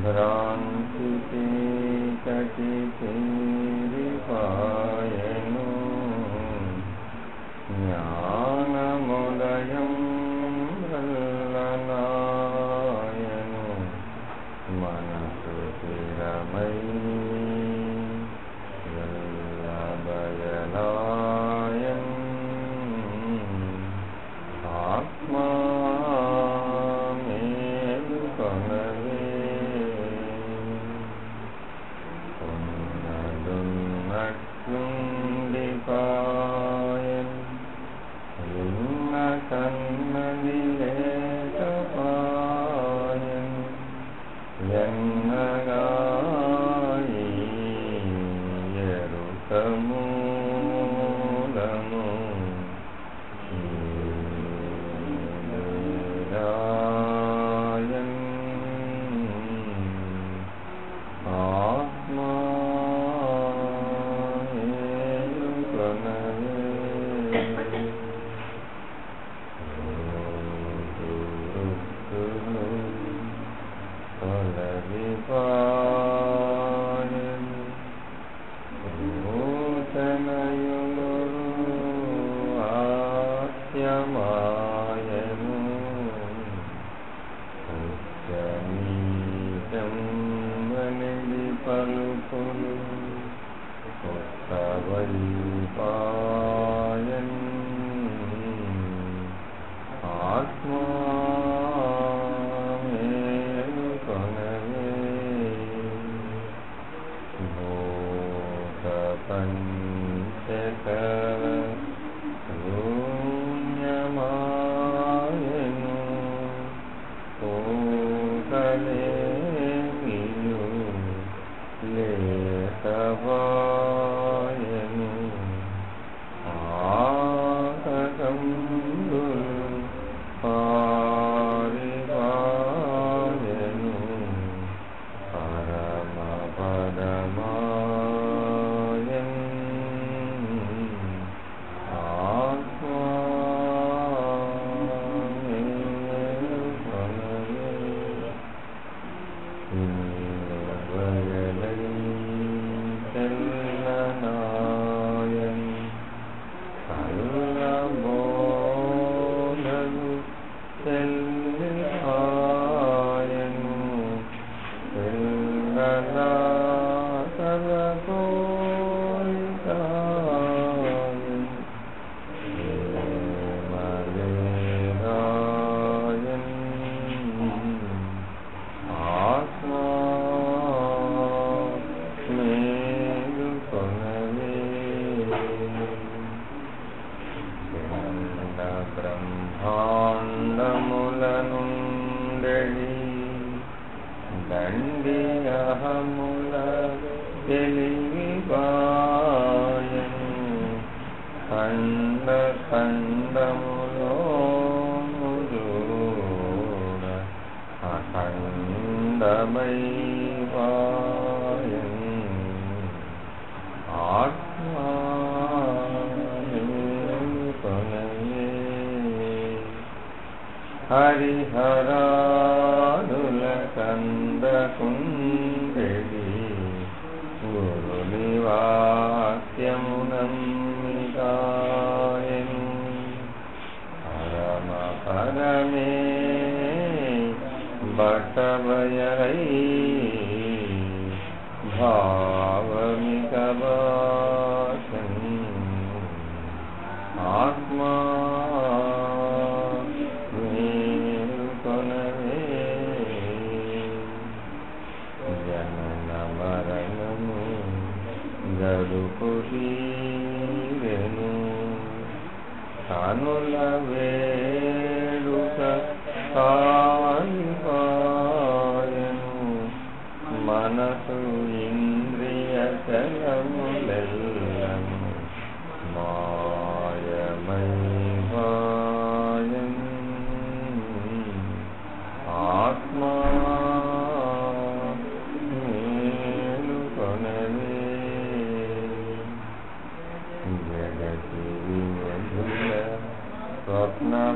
భ్రాంతి చీకటి తీరిపాయెను జ్ఞానముదయం వల్లనాయను మనసు స్థిరమై బయలాయన్ ఆత్మా మేలుకొనవే ఉన్నదున్నట్లుండిపాయన్ విన్న కన్నది లేకపాయన్ ఎన్నగాయి ఎరుకమూలము రాయన్ ఆత్మా ఆత్యమాయను ఉచ్చనీచంబనిది పలుకులు కొత్తవైపాయన్ ఆత్మా మేలుకొనవే భూత పంచక శూన్యమాయను పూతలేమియు లేకవాయను ఆకటంబులు పారివాయను పరమ పదమాయన్ ఆత్మా మేలుకొనవే బయలై తెల్లనాయన్ కల్లబోధలు తెల్లిపాయను తెల్లనా తలపోయితాయన్ ప్రేమలేరాయన్ ఆత్మా మేలుకొనవే బ్రహ్మాండముల నుండెడి దండి అహముల తెలివిపాయను ఖండ ఖండములో జోడ అఖండమై పాయన్ ఆత్మా మేలుకొనవే హరిహరాదుల కందకుండెడి గురుని వాక్యమునమ్మికాయను పరమ పరమే బట్టబయలై భావమిక భాషన్ ఆత్మా మేలుకొనవే జనన మరణము గడుపు తీరెను కనుల వేడుక కాలిపాయను మనసు ఇంద్రియ చలములెల్లను మాయమై భాయన్ ఆత్మా మేలుకొనవే జగతి విమధుల స్వప్నమాయను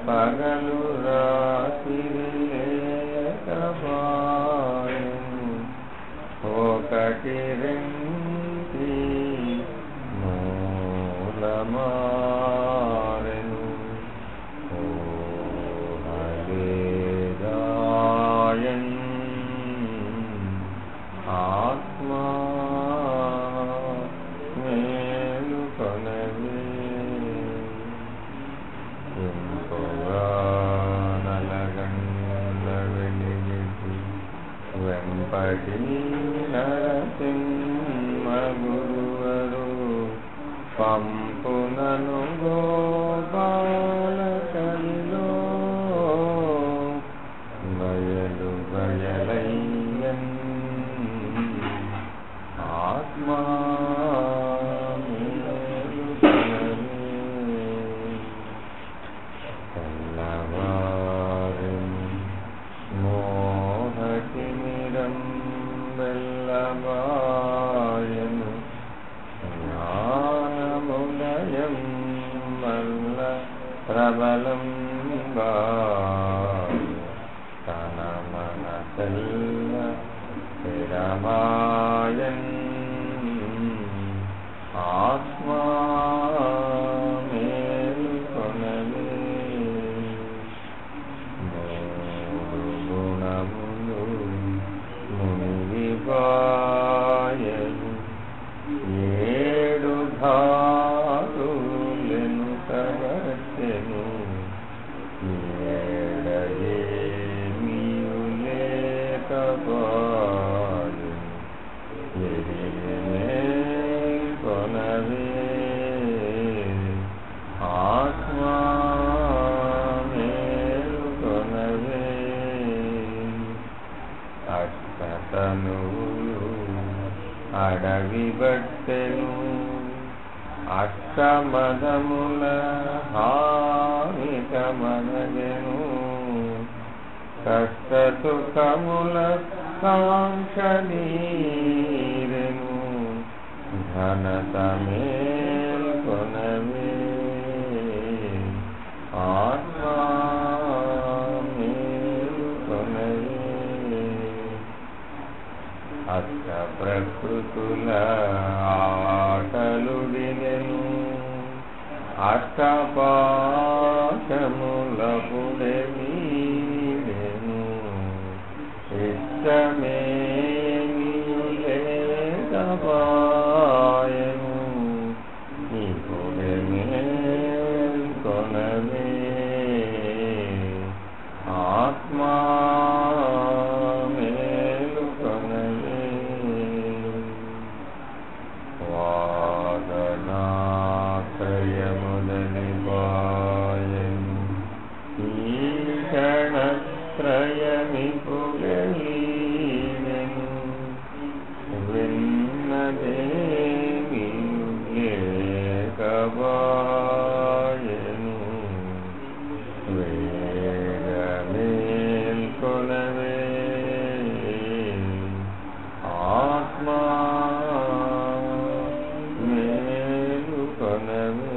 పగలు రాత్రి పాయను ఒకటి రెంటి మూలమారెను ఓహలేదాయన్ ఆత్మా మేలుకొనవే ఎంతగా నలగండ్ల వెలిగిసి వెంపటి నరసింహ గురువరు పంపునను గోపాల కలిలో బయలు బయలయ్యన్ ఆత్మా వెల్లబాయను జ్ఞానముదయం వల్ల ప్రబలం తన మనసెల్ల స్థిరమాయన్ ఆత్మా మేలుకొనవే మూడు గుణములు మునిగిపాయను ఏడు ధాతులెను తగచెను ఏడయేమియు లేకపాయను ఎరిగినే కొనవే ఆత్మా మేలుకొనవే అష్టతనువులు అడవి బట్టెను అష్టమదముల హానికమనగెను కష్ట సుఖముల కాంక్షనీరెను ఘనత మేల్కొనవే ఆత్మా అష్ట ప్రకృతుల ఆటలుడినెను అష్టపాశముల పుడెమీడెను ఇష్టమేమియు లేకపాయను ఈ పుడెమేల్కొనవే ఆత్మా త్రయమిపుగలీనెను విన్నదేమియు లేకపాయను వేగమేల్కొనవే ఆత్మా మేలుకొనవే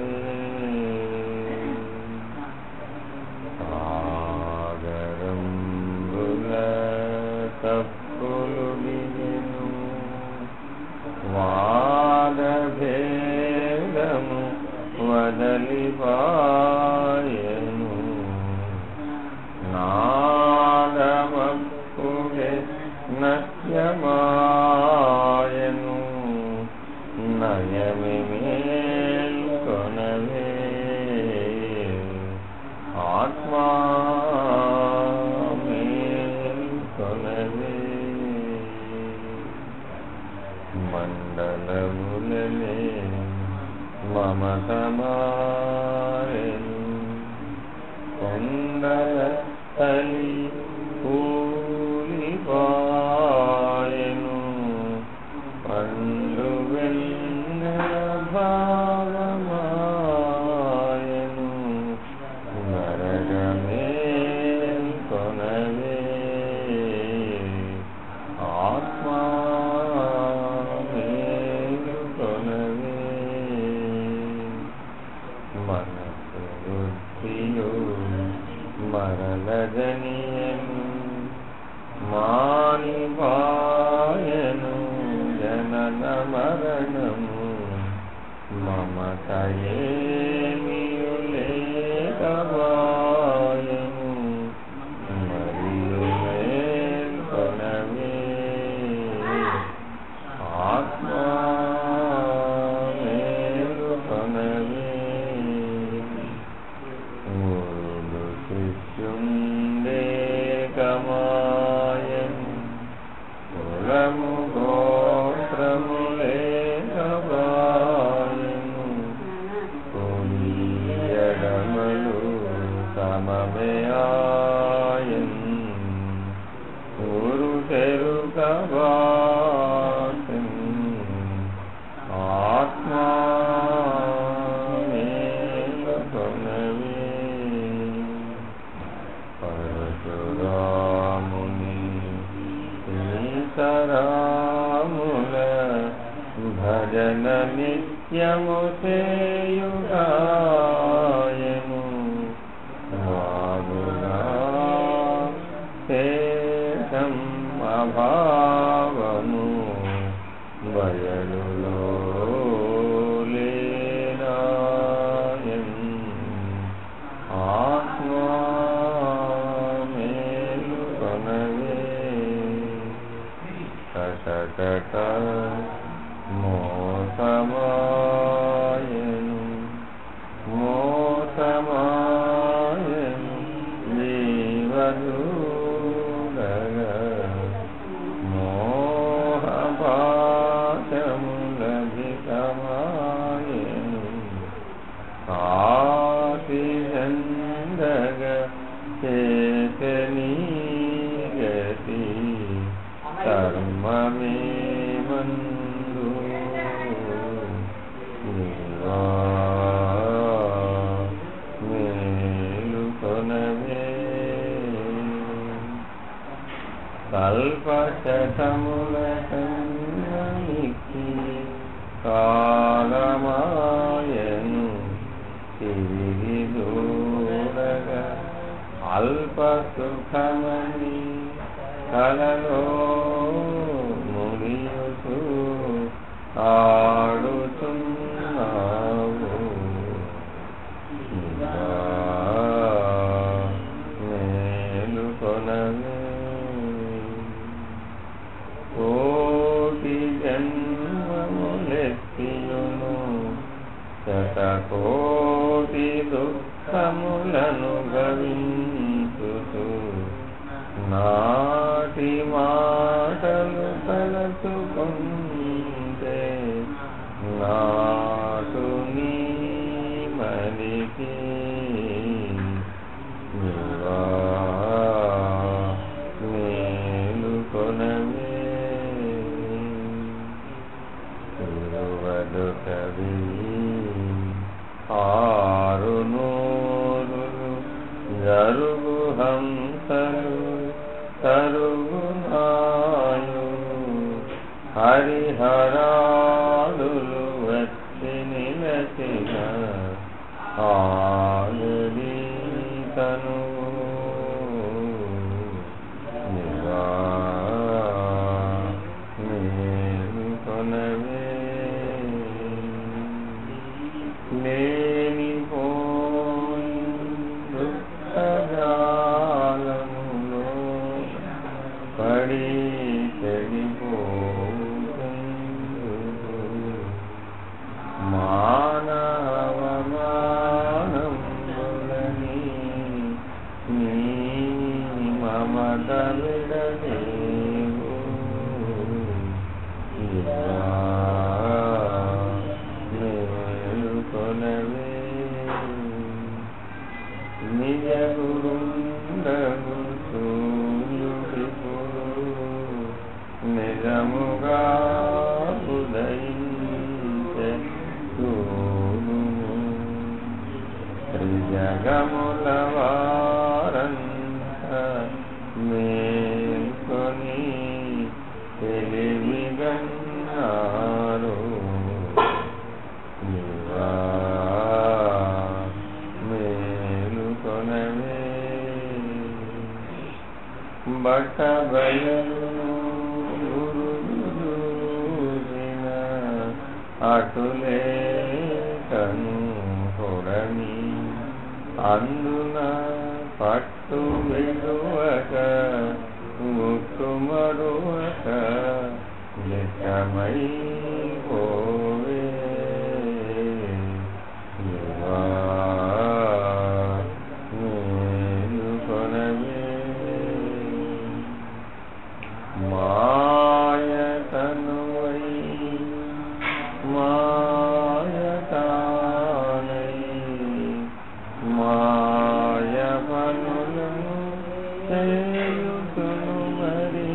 తప్పులు దిగెను వాదభేదము వదలిపాయను నాదమప్పుడే నశ్యమాయను నయమి మేల్కొనవే ఆత్మా మండలములనే మమతమారెను కొండల తలి కూలిపాయను పండు వెన్నెల భావమాయను నరగమేల్కొనవే ఆత్మా మనసు బుద్ధియు మరలగనియను మానిపాయను జనన మరణము మమతయేమియు లేకపాయెను మరియు మేల్కొనవే ఆత్మా మేలుకొనవే గురుడు శిష్యుండే కమాయను కులము గోత్రము లేకపాయెను కొనియడమలు సమమే ఆయను గురు తెరుకబాసెను ఆత్మా మేలుకొనవే పరశురాముని సీతారాముల భజన నిత్యము చేయుగాయను వాగుగా శేషం అభావము బయలులో లేనాయను ఆత్మా మేలుకొనవే కటకట మోసమాయను మోసమాయను జీవదూడగా మోహపాశములధికమాయను కాటి చందగ చేతనీ గతి కర్మమే వందు నీవా మేలుకొనవే కల్పశతముల కన్నమికి కాలమాయను తిరిగి దూరగా అల్ప సుఖమని కలలో మునియుతూ ఆడుతున్నావు మేలుకొనవే కోటి జన్మములెత్తియును శతకోటి దుఃఖములను గవించుతూ నాటి మాటలు తలచుకుంటే నాటు నీ మలికి నీవా మేలుకొనవే తిరువదుకవి ఆరు నూరులు జరుగు హంసలు తరుగునాయు హరిహరాదులు వచ్చి నిలచిన ఆలుడి తను నివా మేలుకొనవే లేనిపోయి దుఃఖజాలములో పడి చెడిపోతుంది మానవమానంబులని నీ మమత విడలేవు మేలుకొనవే నిజ గురుండగు సూర్యుడిపుడు నిజముగా ఉదయించే సూర్యుడు త్రిజగముల వారంత మేల్కొన బట్ట బయలు గురుజూసిన అటులే కను కొడని అందున పట్టు విడువక ముట్టు మరువక నిజమై పోవే నేను కొనవే మాయతనువై మాయతానై మాయ పనులను చేయుతును మరి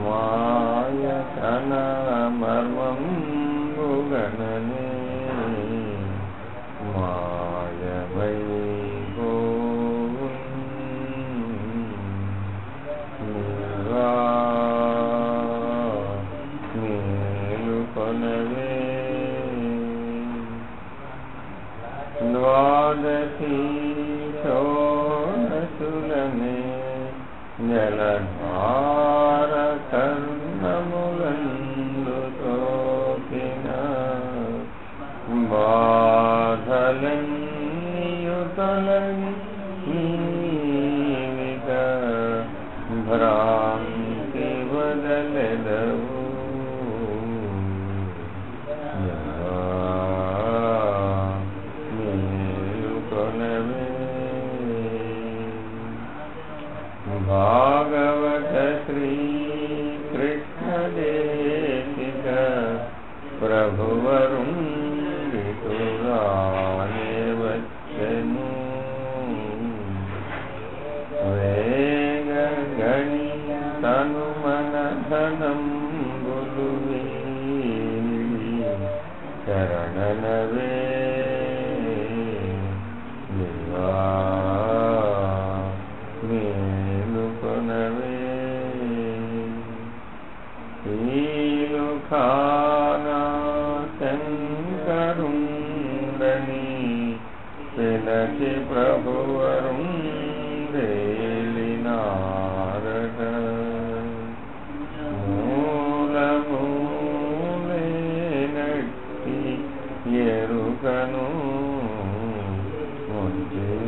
మాయతన మర్మం గణనే మాయమై మేలుకొనవే ద్వాదశీ షోడశులనే జలధార కర్ణములందు తోకిన బాధలన్నియుతలని నీవిక భ్రాంతి వదలెదవు మేలుకొనవే భాగవత శ్రీ కృష్ణదేశిక ప్రభువరుండితురానే వచ్చెను వేగ గణి తను మన ధనంబులు శరణనవే మేలుకొనవే ఈలుఖానా శంకరుండని పిలచి ప్రభువరుండేలినారట మూలమూలేనట్టి ఎరుకను ముంచివేసిరట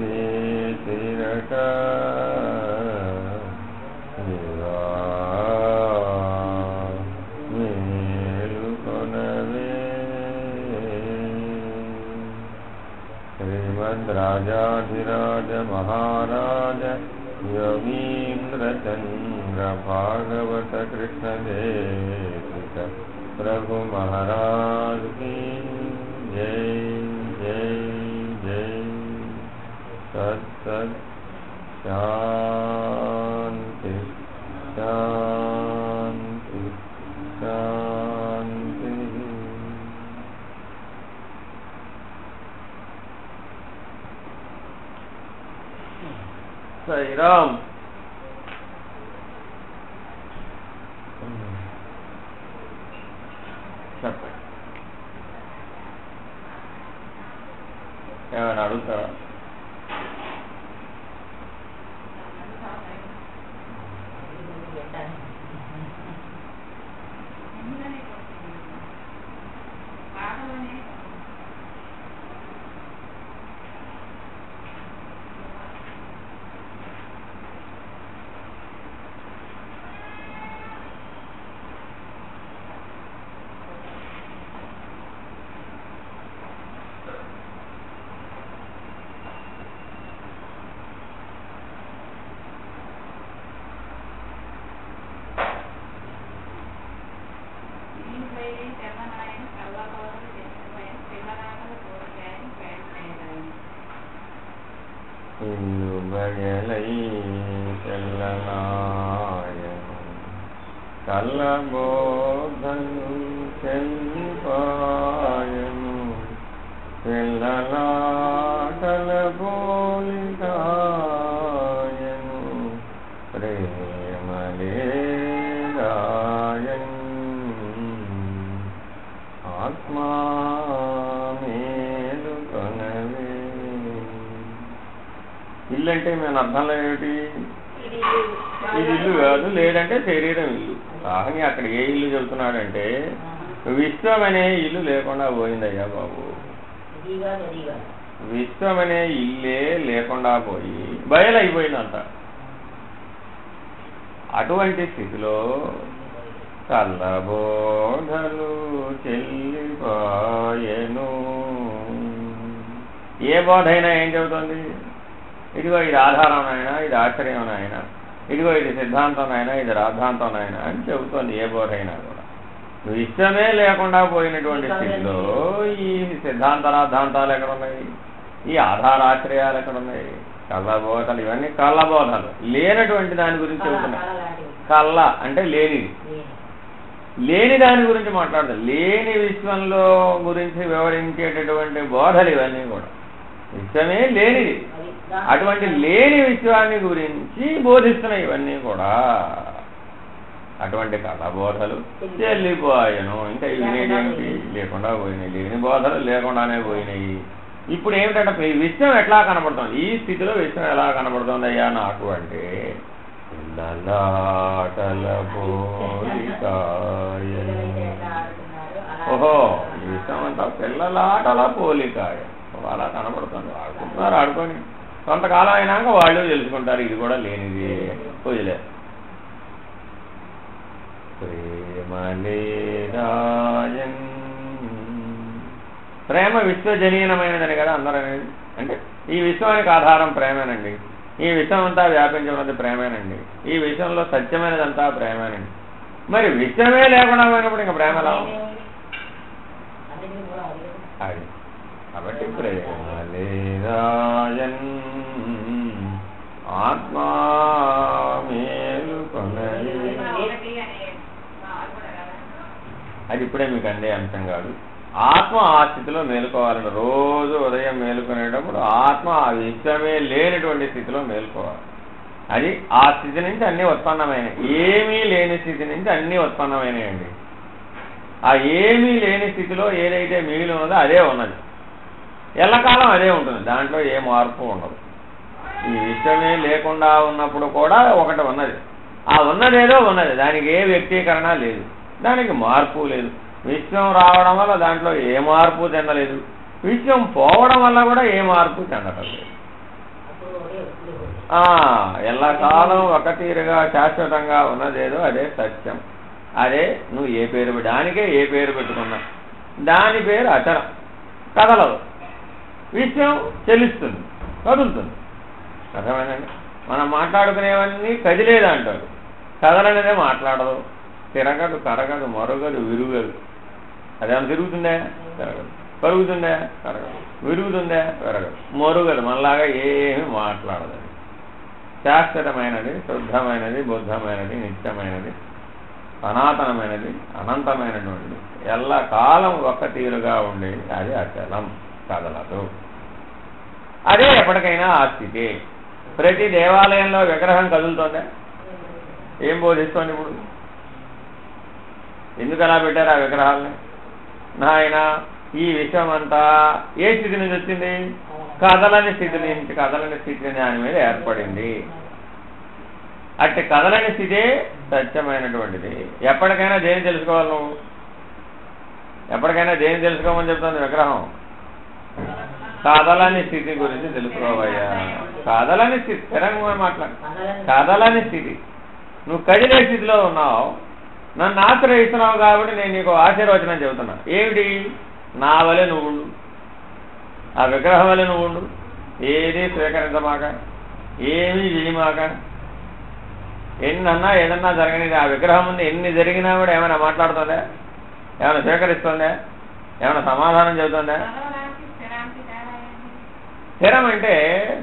మేలుకొనవే శ్రీమద్రాజాధిరాజ మహారాజ యోగీంద్ర చంద్ర భాగవత కృష్ణ దేశిక ప్రభు మహారాజ్ की जय जय जय सत सत शांति शांति शांति। साई राम। చెప్పండి, ఏమైనా అడుగుతారా? ఇల్లు బయలై తెల్లనాయను కళ్ళబోధను చెల్లిపాయను పిల్లలాటల పోలికాయను ప్రేమలేదాయన్ ఆత్మా మేలుకొనవే. ఇల్లు అంటే మేము అర్థంలో ఏమిటి? ఇది ఇల్లు కాదు, లేదంటే శరీరం ఇల్లు. కానీ అక్కడ ఏ ఇల్లు చెబుతున్నాడంటే విశ్వం అనే ఇల్లు లేకుండా పోయిందయ్యా బాబు. విశ్వం అనే ఇల్లే లేకుండా పోయి బయలైపోయిందంట. అటువంటి స్థితిలో కళ్ళబోధలు చెల్లిపోయెను. ఏ బోధ అయినా ఏం చెబుతుంది? ఇదిగో ఇది ఆధారం అయినా, ఇది ఆశ్చర్యం అయినా, ఇదిగో ఇది సిద్ధాంతం అయినా, ఇది రాద్ధాంతం అయినా అని చెబుతోంది. ఏ బోధ అయినా కూడా విశ్వమే లేకుండా పోయినటువంటి స్థితిలో ఈ సిద్ధాంత రాద్ధాంతాలు ఎక్కడున్నాయి? ఈ ఆధారాశ్రయాలు ఎక్కడున్నాయి? కళ్ళబోధలు, ఇవన్నీ కళ్ళబోధలు. లేనటువంటి దాని గురించి చెబుతున్నాయి. కళ్ళ అంటే లేనిది, లేని దాని గురించి మాట్లాడతారు. లేని విశ్వంలో గురించి వివరించేటటువంటి బోధలు ఇవన్నీ కూడా. విశ్వమే లేనిది, అటువంటి లేని విశ్వాన్ని గురించి బోధిస్తున్నాయి ఇవన్నీ కూడా. అటువంటి కళబోధలు చెల్లిపోయాను. ఇంకా వినేదేమిటి? లేకుండా పోయినాయి. లేని బోధలు లేకుండానే పోయినాయి. ఇప్పుడు ఏమిటంటే ఈ విశ్వం ఎట్లా కనబడుతుంది? ఈ స్థితిలో విశ్వం ఎలా కనబడుతుంది అయ్యా నాకు అంటే ఓహో, ఈ విశ్వం అంతా పిల్లలాటల పోలికాయ అలా కనబడుతుంది. ఆడుకుంటున్నారు, ఆడుకొని కొంతకాలం అయినాక వాళ్ళు తెలుసుకుంటారు ఇది కూడా లేనిది. పూజలే ప్రేమలేరాయన్. ప్రేమ విశ్వజనీనమైనదని కదా అందరూ అనేది. అంటే ఈ విశ్వానికి ఆధారం ప్రేమేనండి. ఈ విశ్వం అంతా వ్యాపించినది ప్రేమేనండి. ఈ విశ్వంలో సత్యమైనదంతా ప్రేమేనండి. మరి విశ్వమే లేకుండా పోయినప్పుడు ఇంకా ప్రేమ ఎలా? అది కాబట్టి ప్రేమలేరాయన్ ఆత్మా మేలుకొనలే. అది ఇప్పుడే మీకు అందే అంశం కాదు. ఆత్మ ఆ స్థితిలో మేలుకోవాలండి. రోజు ఉదయం మేలుకునేటప్పుడు ఆత్మ ఆ విశ్వమే లేనటువంటి స్థితిలో మేలుకోవాలి. అది ఆ స్థితి నుంచి అన్నీ ఉత్పన్నమైనవి. ఏమీ లేని స్థితి నుంచి అన్నీ ఉత్పన్నమైనయండి. ఆ ఏమీ లేని స్థితిలో ఏదైతే మిగిలి ఉన్నదో అదే ఉన్నది. ఎల్లకాలం అదే ఉంటుంది. దాంట్లో ఏ మార్పు ఉండదు. ఈ విశ్వమే లేకుండా ఉన్నప్పుడు కూడా ఒకటి ఉన్నది. ఆ ఉన్నదేదో ఉన్నది. దానికి ఏ వ్యక్తీకరణ లేదు, దానికి మార్పు లేదు. విశ్వం రావడం వల్ల దాంట్లో ఏ మార్పు చెందలేదు. విశ్వం పోవడం వల్ల కూడా ఏ మార్పు చెందటం లేదు. ఎల్లకాలం ఒక తీరుగా శాశ్వతంగా ఉన్నదేదో అదే సత్యం. అదే నువ్వు ఏ పేరు దానికే ఏ పేరు పెట్టుకున్నా దాని పేరు అచరం, కదలదు. విశ్వం చెల్లిస్తుంది, కదులుతుంది. అర్థమైందండి? మనం మాట్లాడుకునేవన్నీ కదిలేదు అంటారు. కదలనేదే మాట్లాడదు, తిరగదు, కరగదు, మరుగదు, విరుగదు. అదేమన్నా తిరుగుతుందే? తిరగదు. కరుగుతుందే? కరగదు. విరుగుతుందే? పెరగదు. మరుగదు. మనలాగా ఏమీ మాట్లాడదు. శాశ్వతమైనది, శుద్ధమైనది, బుద్ధమైనది, నిత్యమైనది, సనాతనమైనది, అనంతమైనటువంటిది, ఎల్లకాలం ఒక్క తీరుగా ఉండేది. అది అచలం, కదలదు. అదే ఎప్పటికైనా ఆ స్థితి. ప్రతి దేవాలయంలో విగ్రహం కదులుతోందా? ఏం బోధిస్తోంది ఇప్పుడు? ఎందుకు అలా పెట్టారు ఆ విగ్రహాలని? నాయన ఈ విశ్వమంతా ఏ స్థితి నుంచి వచ్చింది? కదలని స్థితి నుంచి. కదలని స్థితి దాని మీద ఏర్పడింది. అట్టి కదలని స్థితే సత్యమైనటువంటిది. ఎప్పటికైనా దేని తెలుసుకోవాలి నువ్వు? ఎప్పటికైనా దేని తెలుసుకోమని చెప్తుంది విగ్రహం? కదలని స్థితి గురించి తెలుసుకోవయ్యా. కదలని స్థితి, స్థిరంగా మాట్లాడు. కదలని స్థితి. నువ్వు కదిలే స్థితిలో ఉన్నావు, నన్ను ఆశ్రయిస్తున్నావు కాబట్టి నేను నీకు ఆశీర్వచనం చెబుతున్నా. ఏమిటి? నా వలె నువ్వు ఉండు, ఆ విగ్రహం వలె నువ్వు ఉండు. ఏది స్వీకరించమాక, ఏమీ చేయమాక. ఎన్నన్నా ఏదన్నా జరగనిది. ఆ విగ్రహం ముందు ఎన్ని జరిగినా కూడా ఏమైనా మాట్లాడుతుందా? ఏమైనా స్వీకరిస్తుందా? ఏమైనా సమాధానం చెబుతుందా? స్థిరం అంటే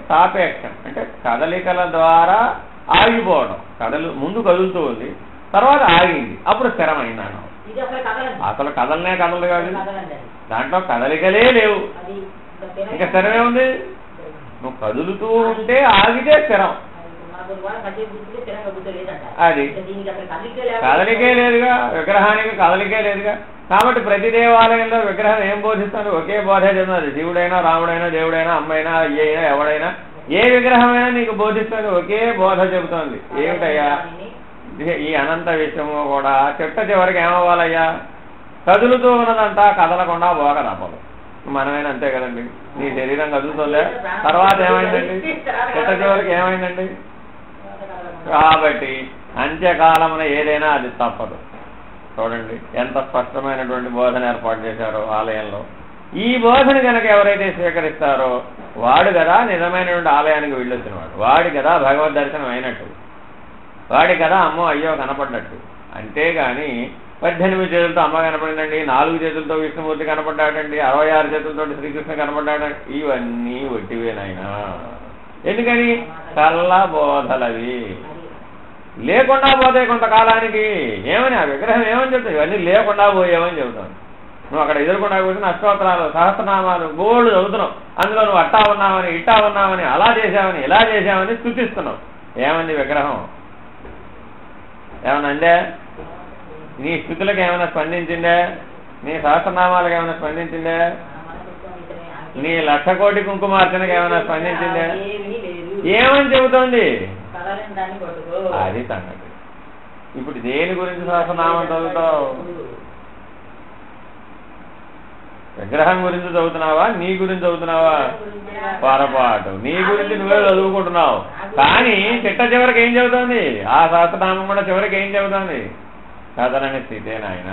సాపేక్షం, అంటే కదలికల ద్వారా ఆగిపోవడం. ముందు కదులుతూ ఉంది, తర్వాత ఆగింది, అప్పుడు స్థిరమైంది అన్నావు. అసలు కదలనే కదలదు కాదు, దాంట్లో కదలికలే లేవు. ఇంకా స్థిరమే ఉంది. నువ్వు కదులుతూ ఉంటే ఆగితే స్థిరం. అది కదలికే లేదుగా, విగ్రహానికి కదలికే లేదుగా. కాబట్టి ప్రతి దేవాలయంలో విగ్రహం ఏం బోధిస్తాడు? ఒకే బోధే చెప్తున్నది. శివుడైనా, రాముడైనా, దేవుడైనా, అమ్మైనా, అయ్యైనా, ఎవడైనా ఏ విగ్రహమైనా నీకు బోధిస్తుంది, ఒకే బోధ చెబుతోంది. ఏమిటయ్యా? ఈ అనంత విషయము కూడా చిట్ట చివరికి ఏమవ్వాలయ్యా? కదులుతూ ఉన్నదంతా కదలకుండా పోక తప్పదు. మనమైనా అంతే కదండి. నీ శరీరం కదులుతుందే, తర్వాత ఏమైందండి? చిట్ట చివరికి ఏమైందండి? కాబట్టి అంత్యకాలమున ఏదైనా అది తప్పదు. చూడండి ఎంత స్పష్టమైనటువంటి బోధన ఏర్పాటు చేశారో ఆలయంలో. ఈ బోధన కనుక ఎవరైతే స్వీకరిస్తారో వాడు కదా నిజమైనటువంటి ఆలయానికి వెళ్ళొచ్చినవాడు, వాడి కదా భగవద్ దర్శనం అయినట్టు, వాడి కదా అమ్మో అయ్యో కనపడ్డట్టు. అంతేగాని 18 చేతులతో అమ్మ కనపడిందండి, 4 చేతులతో విష్ణుమూర్తి కనపడ్డాడండి, 66 చేతులతో శ్రీకృష్ణ కనపడ్డాడండి, ఇవన్నీ ఒట్టివేనాయనా. ఎందుకని? కళ్ళ బోధలవి. లేకుండా పోతే కొంతకాలానికి ఏమని ఆ విగ్రహం ఏమని చెప్తాయి? ఇవన్నీ లేకుండా పోయేవని చెబుతాను. నువ్వు అక్కడ ఎదుర్కొన్నా కూర్చుని అష్టోత్తరాలు సహస్రనామాలు గోళ్ళు చదువుతున్నావు, అందులో నువ్వు అట్టా ఉన్నావని ఇట్టా ఉన్నావని అలా చేశావని ఇలా చేశావని స్తుతిస్తున్నావు. ఏమంది విగ్రహం? ఏమన్నా అందే? నీ స్థుతులకు ఏమైనా స్పందించిందే? నీ సహస్రనామాలకు ఏమైనా స్పందించిందే? నీ 1,00,000 కోటి కుంకుమార్చనకు ఏమైనా స్పందించిందే? ఏమని చెబుతోంది? అది సంగతి. ఇప్పుడు దేని గురించి సహస్రనామం చదువుతావు? విగ్రహం గురించి చదువుతున్నావా, నీ గురించి చదువుతున్నావా? పొరపాటు. నీ గురించి నువ్వే చదువుకుంటున్నావు. కానీ చిట్ట చివరికి ఏం చెబుతోంది? ఆ సహస్రనామం కూడా చివరికి ఏం చెబుతోంది? కదలని స్థితే నాయన.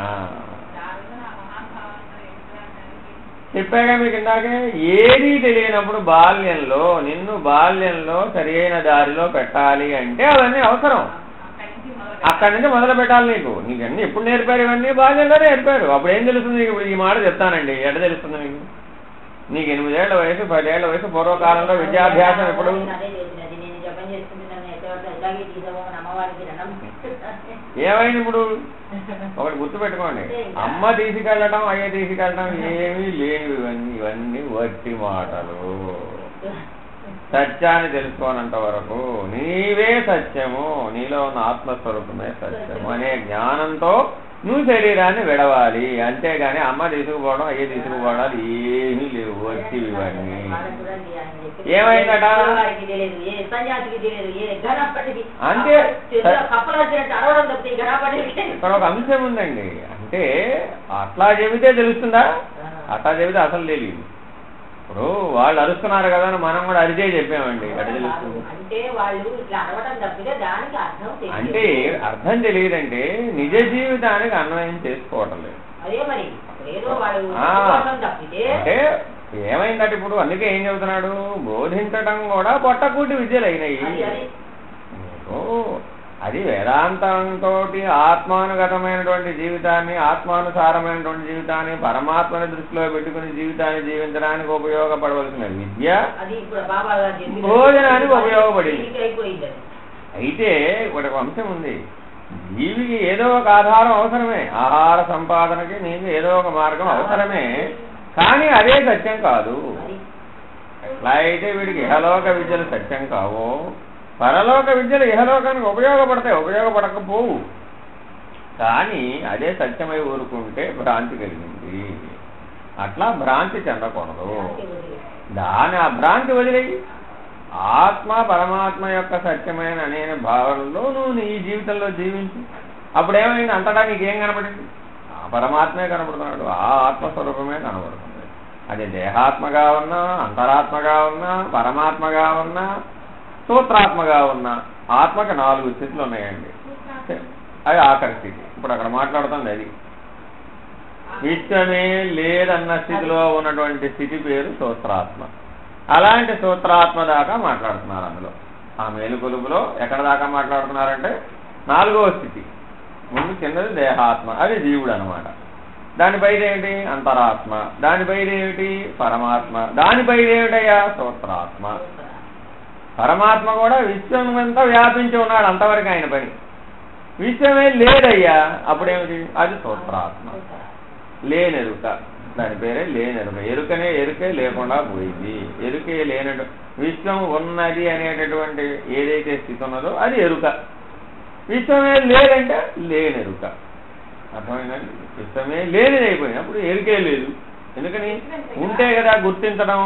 చెప్పాగా మీకు ఇందాకే, ఏదీ తెలియనప్పుడు బాల్యంలో నిన్ను బాల్యంలో సరి అయిన దారిలో పెట్టాలి అంటే అవన్నీ అవసరం. అక్కడి నుంచి మొదలు పెట్టాలి. నీకు అన్నీ ఎప్పుడు నేర్పారు? ఇవన్నీ బాల్యంలోనే నేర్పారు. అప్పుడు ఏం తెలుస్తుంది నీకు? ఈ మాట చెప్తానండి, ఎట తెలుస్తుంది మీకు? నీకు 8 ఏళ్ల వయసు 10 ఏళ్ల వయసు పూర్వకాలంలో విద్యాభ్యాసం ఎప్పుడు? ఏమైంది ఇప్పుడు? ఒకటి గుర్తుపెట్టుకోండి, అమ్మ తీసుకెళ్ళటం అయ్య తీసుకెళ్ళటం ఏమీ లేవు. ఇవన్నీ వట్టి మాటలు. సత్యాన్ని తెలుసుకోనంత వరకు నీవే సత్యము, నీలో ఉన్న ఆత్మస్వరూపమే సత్యము అనే జ్ఞానంతో నువ్వు శరీరాన్ని విడవాలి. అంతేగాని అమ్మ తీసుకుపోవడం అయ్యే తీసుకుపోవడాలు ఏమీ లేవు, వచ్చి ఇవన్నీ. ఏమైందట? అంటే ఇక్కడ ఒక అంశం ఉందండి. అంటే అట్లా చెబితే తెలుస్తుందా? అట్లా చెబితే అసలు తెలియదు. ఇప్పుడు వాళ్ళు అరుస్తున్నారు కదా అని మనం కూడా అరిచే చెప్పామండి, ఎట్లా తెలుస్తుంది? అంటే అర్థం తెలియదంటే నిజ జీవితానికి అన్వయం చేసుకోవటం లేదు. అంటే ఏమైందట ఇప్పుడు? అందుకే ఏం చెబుతున్నాడు? బోధించటం కూడా పొట్టకూటి విద్యలు అయినాయి. అది వేదాంతంతో ఆత్మానుగతమైనటువంటి జీవితాన్ని, ఆత్మానుసారమైనటువంటి జీవితాన్ని, పరమాత్మని దృష్టిలో పెట్టుకుని జీవితాన్ని జీవించడానికి ఉపయోగపడవలసిన విద్య భోజనానికి ఉపయోగపడింది. అయితే ఒక అంశం ఉంది, జీవికి ఏదో ఒక ఆధారం అవసరమే, ఆహార సంపాదనకి నీకు ఏదో ఒక మార్గం అవసరమే. కానీ అదే సత్యం కాదు. ఎట్లా అయితే వీడికి ఇహలోక విద్యలు సత్యం కావో, పరలోక విద్యలు ఇహలోకానికి ఉపయోగపడతాయి, ఉపయోగపడకపోవు. కానీ అదే సత్యమై ఊరుకుంటే భ్రాంతి కలిగింది. అట్లా భ్రాంతి చెందకూడదు. ఆ భ్రాంతి వదిలేయి. ఆత్మ పరమాత్మ యొక్క సత్యమైన అనే భావనలో నువ్వు నీ జీవితంలో జీవించు. అప్పుడేమైంది? అంతటా నీకేం కనపడింది? ఆ పరమాత్మే కనపడుతున్నాడు, ఆ ఆత్మస్వరూపమే కనపడుతుంది. అది దేహాత్మగా ఉన్నా, అంతరాత్మగా ఉన్నా, పరమాత్మగా ఉన్నా, సూత్రాత్మగా ఉన్న ఆత్మకి 4 స్థితులు ఉన్నాయండి. అది ఆఖరి స్థితి. ఇప్పుడు అక్కడ మాట్లాడుతుంది అది. విశ్వమే లేదన్న స్థితిలో ఉన్నటువంటి స్థితి పేరు సూత్రాత్మ. అలాంటి సూత్రాత్మ దాకా మాట్లాడుతున్నారు అందులో. ఆ మేలుకొలుపులో ఎక్కడ దాకా మాట్లాడుతున్నారంటే 4వ స్థితి. ముందు చిన్నది దేహాత్మ, అది జీవుడు అనమాట. దానిపైదేమిటి? అంతరాత్మ. దానిపైదేమిటి? పరమాత్మ. దానిపైదేమిటయ్యా? సూత్రాత్మ. పరమాత్మ కూడా విశ్వం అంతా వ్యాపించి ఉన్నాడు, అంతవరకు ఆయన పని. విశ్వమే లేదయ్యా, అప్పుడేమిటి? అది సూత్రాత్మ. లేనెరుక, దాని పేరే లేనెరుక. ఎరుకనే ఎరుకే లేకుండా పోయింది. ఎరుకే లేనట్టు విశ్వం ఉన్నది అనేటటువంటి ఏదైతే స్థితి ఉన్నదో అది ఎరుక. విశ్వమే లేదంటే లేనెరుక. అర్థమైందండి? విశ్వమే లేనిది అయిపోయినప్పుడు ఎరుకే లేదు. ఎందుకని? ఉంటే కదా గుర్తించడం,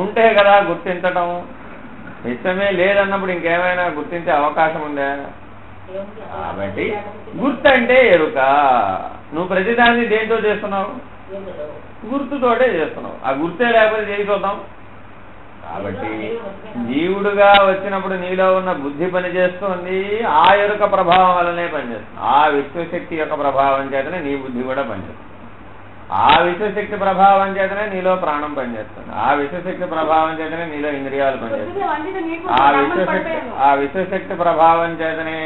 ఉంటే కదా గుర్తించడం. విశ్వమే లేదన్నప్పుడు ఇంకేమైనా గుర్తించే అవకాశం ఉందా? కాబట్టి గుర్తు అంటే ఎరుక. నువ్వు ప్రతిదాన్ని దేంతో చేస్తున్నావు? గుర్తుతోటే చేస్తున్నావు. ఆ గుర్తే లేకపోతే చేసి చూద్దాం. కాబట్టి జీవుడుగా వచ్చినప్పుడు నీలో ఉన్న బుద్ధి పనిచేస్తుంది, ఆ ఎరుక ప్రభావం వల్లనే పనిచేస్తుంది. ఆ విశ్వశక్తి యొక్క ప్రభావం చేతనే నీ బుద్ధి కూడా పనిచేస్తుంది. ఆ విశ్వశక్తి ప్రభావం చేతనే నీలో ప్రాణం పనిచేస్తుంది. ఆ విశ్వశక్తి ప్రభావం చేతనే నీలో ఇంద్రియాలు పనిచేస్తుంది. ఆ విశ్వశక్తి ప్రభావం చేతనే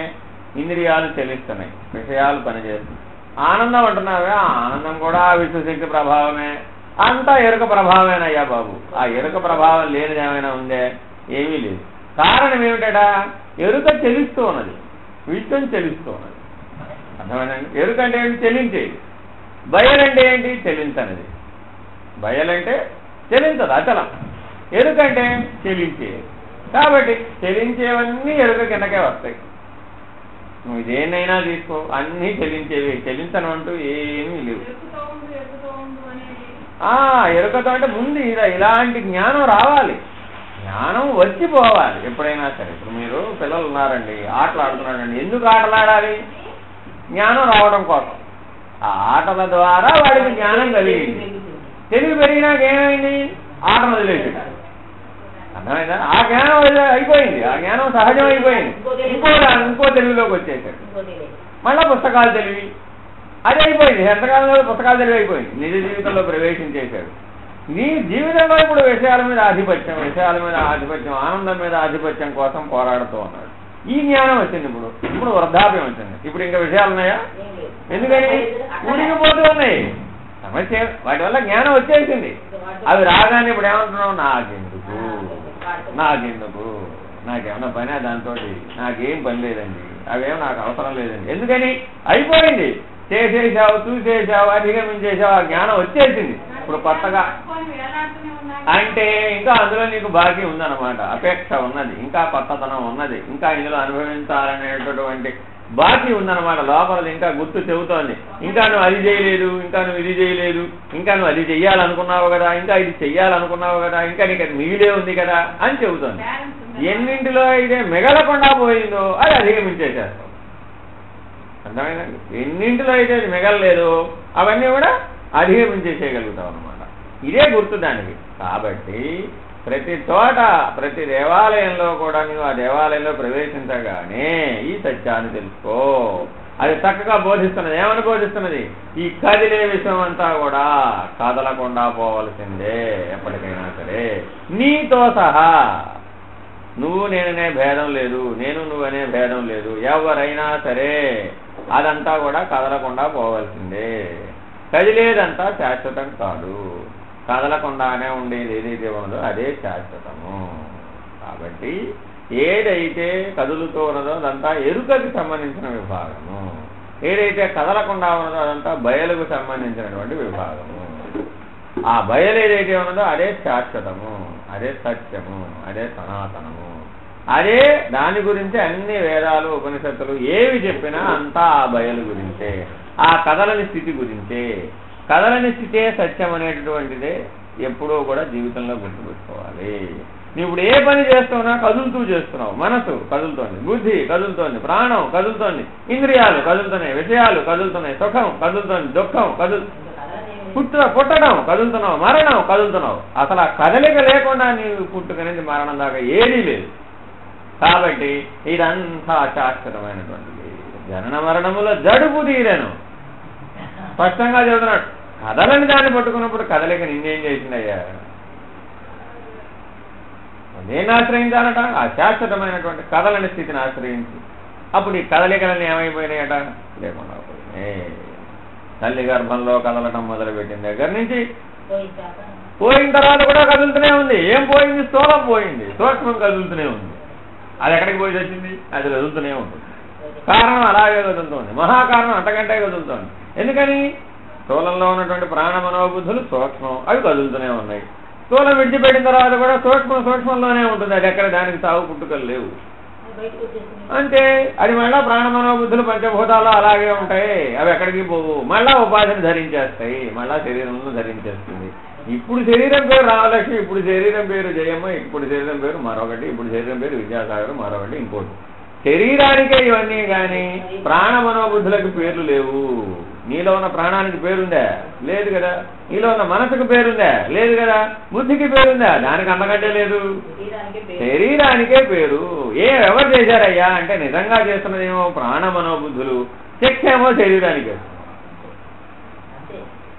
ఇంద్రియాలు చెల్లిస్తున్నాయి, విషయాలు పనిచేస్తున్నాయి. ఆనందం అంటున్నావే, ఆ ఆనందం కూడా ఆ విశ్వశక్తి ప్రభావమే. అంతా ఎరుక ప్రభావమేనయ్యా బాబు. ఆ ఎరుక ప్రభావం లేనిది ఏమైనా ఉందే? ఏమీ లేదు. కారణం ఏమిటట? ఎరుక చెల్లిస్తూ ఉన్నది, విశ్వం చెల్లిస్తూ ఉన్నది. అర్థమైందండి? ఎరుక అంటే ఏంటి? చెల్లించేది. బయలంటే ఏంటి? చెల్లించనిది. బయలంటే చెల్లించదు, అచలం. ఎరుకంటే చెల్లించేది. కాబట్టి చెల్లించేవన్నీ ఎరుక కిందకే వస్తాయి. నువ్వు దేన్నైనా తీసుకో, అన్నీ చెల్లించేవి. చెల్లించను అంటూ ఏమీ లేవు. ఎరుకతో అంటే ముందు ఇలాంటి జ్ఞానం రావాలి, జ్ఞానం వచ్చిపోవాలి ఎప్పుడైనా సరే. ఇప్పుడు మీరు పిల్లలు ఉన్నారండి, ఆటలు ఆడుతున్నారండి. ఎందుకు ఆటలు ఆడాలి? జ్ఞానం రావడం కోసం. ఆ ఆటల ద్వారా వాడికి జ్ఞానం కలిగింది. తెలివి పెరిగినాక ఏమైంది? ఆటలు వదిలేసింది. అర్థమైందా? ఆ జ్ఞానం అయిపోయింది, ఆ జ్ఞానం సహజం అయిపోయింది. ఇంకో తెలివిలోకి వచ్చేసాడు. మళ్ళా పుస్తకాలు తెలివి, అది అయిపోయింది. ఎంతకాలంలో పుస్తకాలు తెలివి అయిపోయింది. నిజ జీవితంలో ప్రవేశించేశాడు. నీ జీవితంలో ఇప్పుడు విషయాల మీద ఆధిపత్యం, ఆనందం మీద ఆధిపత్యం కోసం పోరాడుతూ ఉన్నాడు. ఈ జ్ఞానం వచ్చింది. ఇప్పుడు వృద్ధాప్యం వచ్చింది. ఇప్పుడు ఇంకా విషయాలు ఉన్నాయా? ఎందుకని? ఊరికిపోతూ ఉన్నాయి సమస్య. వాటి వల్ల జ్ఞానం వచ్చేసింది. అవి రాగానే ఇప్పుడు ఏమంటున్నావు? నాకెందుకు, నాకేమన్నా పని దాంతో, నాకేం పని లేదండి, అవేమో నాకు అవసరం లేదండి. ఎందుకని? అయిపోయింది. చేసేసావు, చూసేసావు, అధిగమించేసావు, ఆ జ్ఞానం వచ్చేసింది. ఇప్పుడు కొత్తగా అంటే ఇంకా అందులో నీకు బాకీ ఉందన్నమాట, అపేక్ష ఉన్నది, ఇంకా కొత్తతనం ఉన్నది, ఇంకా ఇందులో అనుభవించాలనేటటువంటి బాకీ ఉందన్నమాట. లోపల ఇంకా గుర్తు చెబుతోంది, ఇంకా నువ్వు అది చేయలేదు, ఇంకా నువ్వు ఇది చేయలేదు, ఇంకా నువ్వు అది చెయ్యాలనుకున్నావు కదా, ఇంకా ఇది చెయ్యాలనుకున్నావు కదా, ఇంకా నీకు అది మిగిలే ఉంది కదా అని చెబుతోంది. ఎన్నింటిలో అయితే మిగలకుండా పోయిందో అది అధిగమించేసేస్తావు. అర్థమైందండి? ఎన్నింటిలో అయితే అది మిగలలేదు అవన్నీ కూడా అధిగమించేసేయగలుగుతావు అన్నమాట. ఇదే గుర్తు దానికి. కాబట్టి ప్రతి చోట, ప్రతి దేవాలయంలో కూడా నువ్వు ఆ దేవాలయంలో ప్రవేశించగానే ఈ సత్యాన్ని తెలుసుకో. అది చక్కగా బోధిస్తున్నది. ఏమని బోధిస్తున్నది? ఈ కదిలే విషయం అంతా కూడా కదలకుండా పోవలసిందే ఎప్పటికైనా సరే, నీతో సహా. నువ్వు నేననే భేదం లేదు, నేను నువ్వనే భేదం లేదు. ఎవరైనా సరే అదంతా కూడా కదలకుండా పోవలసిందే. కదిలేదంతా శాశ్వతం కాదు. కదలకుండానే ఉండేది ఏదైతే ఉన్నదో అదే శాశ్వతము. కాబట్టి ఏదైతే కదులుతూ ఉన్నదో అదంతా ఎరుకకి సంబంధించిన విభాగము, ఏదైతే కదలకుండా ఉన్నదో అదంతా బయలుకు సంబంధించినటువంటి విభాగము. ఆ బయలు ఏదైతే ఉన్నదో అదే శాశ్వతము, అదే సత్యము, అదే సనాతనము. అదే దాని గురించి అన్ని వేదాలు, ఉపనిషత్తులు ఏవి చెప్పినా అంతా ఆ బయలు గురించే, ఆ కదలని స్థితి గురించే. కదలని స్థితే సత్యం అనేటటువంటిదే ఎప్పుడూ కూడా జీవితంలో గుర్తుపెట్టుకోవాలి. నువ్వు ఇప్పుడు ఏ పని చేస్తున్నా కదులుతూ చేస్తున్నావు. మనసు కదులుతోంది, బుద్ధి కదులుతోంది, ప్రాణం కదులుతోంది, ఇంద్రియాలు కదులుతున్నాయి, విషయాలు కదులుతున్నాయి, సుఖం కదులుతోంది, దుఃఖం పుట్టడం కదులుతున్నావు, మరణం కదులుతున్నావు. అసలు ఆ కదలిక లేకుండా నీవు పుట్టుక నుంచి మరణం దాకా ఏదీ లేదు. కాబట్టి ఇదంతా శాశ్వతమైనటువంటిది. జనన మరణముల జడుపు తీరను స్పష్టంగా చెబుతున్నాడు. కదలని దాన్ని పట్టుకున్నప్పుడు కదలిక నిన్నేం చేసిందయ్యా? దేన్ని ఆశ్రయించాలట? ఆ శాశ్వతమైనటువంటి కదలని స్థితిని ఆశ్రయించి. అప్పుడు ఈ కదలికలన్నీ ఏమైపోయినాయట? లేకుండా పోయినాయి. తల్లి గర్భంలో కదలటం మొదలుపెట్టిన దగ్గర నుంచి పోయిన తర్వాత కూడా కదులుతూనే ఉంది. ఏం పోయింది? స్థూలం పోయింది, సూక్ష్మం కదులుతూనే ఉంది. అది ఎక్కడికి పోయి వచ్చింది? అది కదులుతూనే ఉంటుంది. కారణం అలాగే కదులుతోంది, మహాకారణం అంతకంటే కదులుతోంది. ఎందుకని? స్థూలంలో ఉన్నటువంటి ప్రాణ మనోబుద్ధులు సూక్ష్మం, అవి కదులుతూనే ఉన్నాయి. స్థూలం విడిచిపెట్టిన తర్వాత కూడా సూక్ష్మంలోనే ఉంటుంది. అది ఎక్కడ దానికి సాగు పుట్టుకలు లేవు. అంటే అది మళ్ళా ప్రాణ మనోబుద్ధులు పంచభూతాలు అలాగే ఉంటాయి, అవి ఎక్కడికి పోవు. మళ్ళా ఉపాధిని ధరించేస్తాయి, మళ్ళా శరీరంలో ధరించేస్తుంది. ఇప్పుడు శరీరం పేరు రామలక్ష్మి, ఇప్పుడు శరీరం పేరు జయమ్మ, ఇప్పుడు శరీరం పేరు మరొకటి, ఇప్పుడు శరీరం పేరు విద్యాసాగర్, మరొకటి ఇంకోటి. శరీరానికే ఇవన్నీ కానీ ప్రాణ మనోబుద్ధులకు పేర్లు లేవు. నీలో ఉన్న ప్రాణానికి పేరుందా? లేదు కదా. నీలో ఉన్న మనసుకు పేరుందా? లేదు కదా. బుద్ధికి పేరుందా? దానికి అంతకంటే లేదు. శరీరానికే పేరు. ఎవరు చేశారయ్యా అంటే నిజంగా చేస్తున్నదేమో ప్రాణ మనోబుద్ధులు, శక్తేమో శరీరానికే.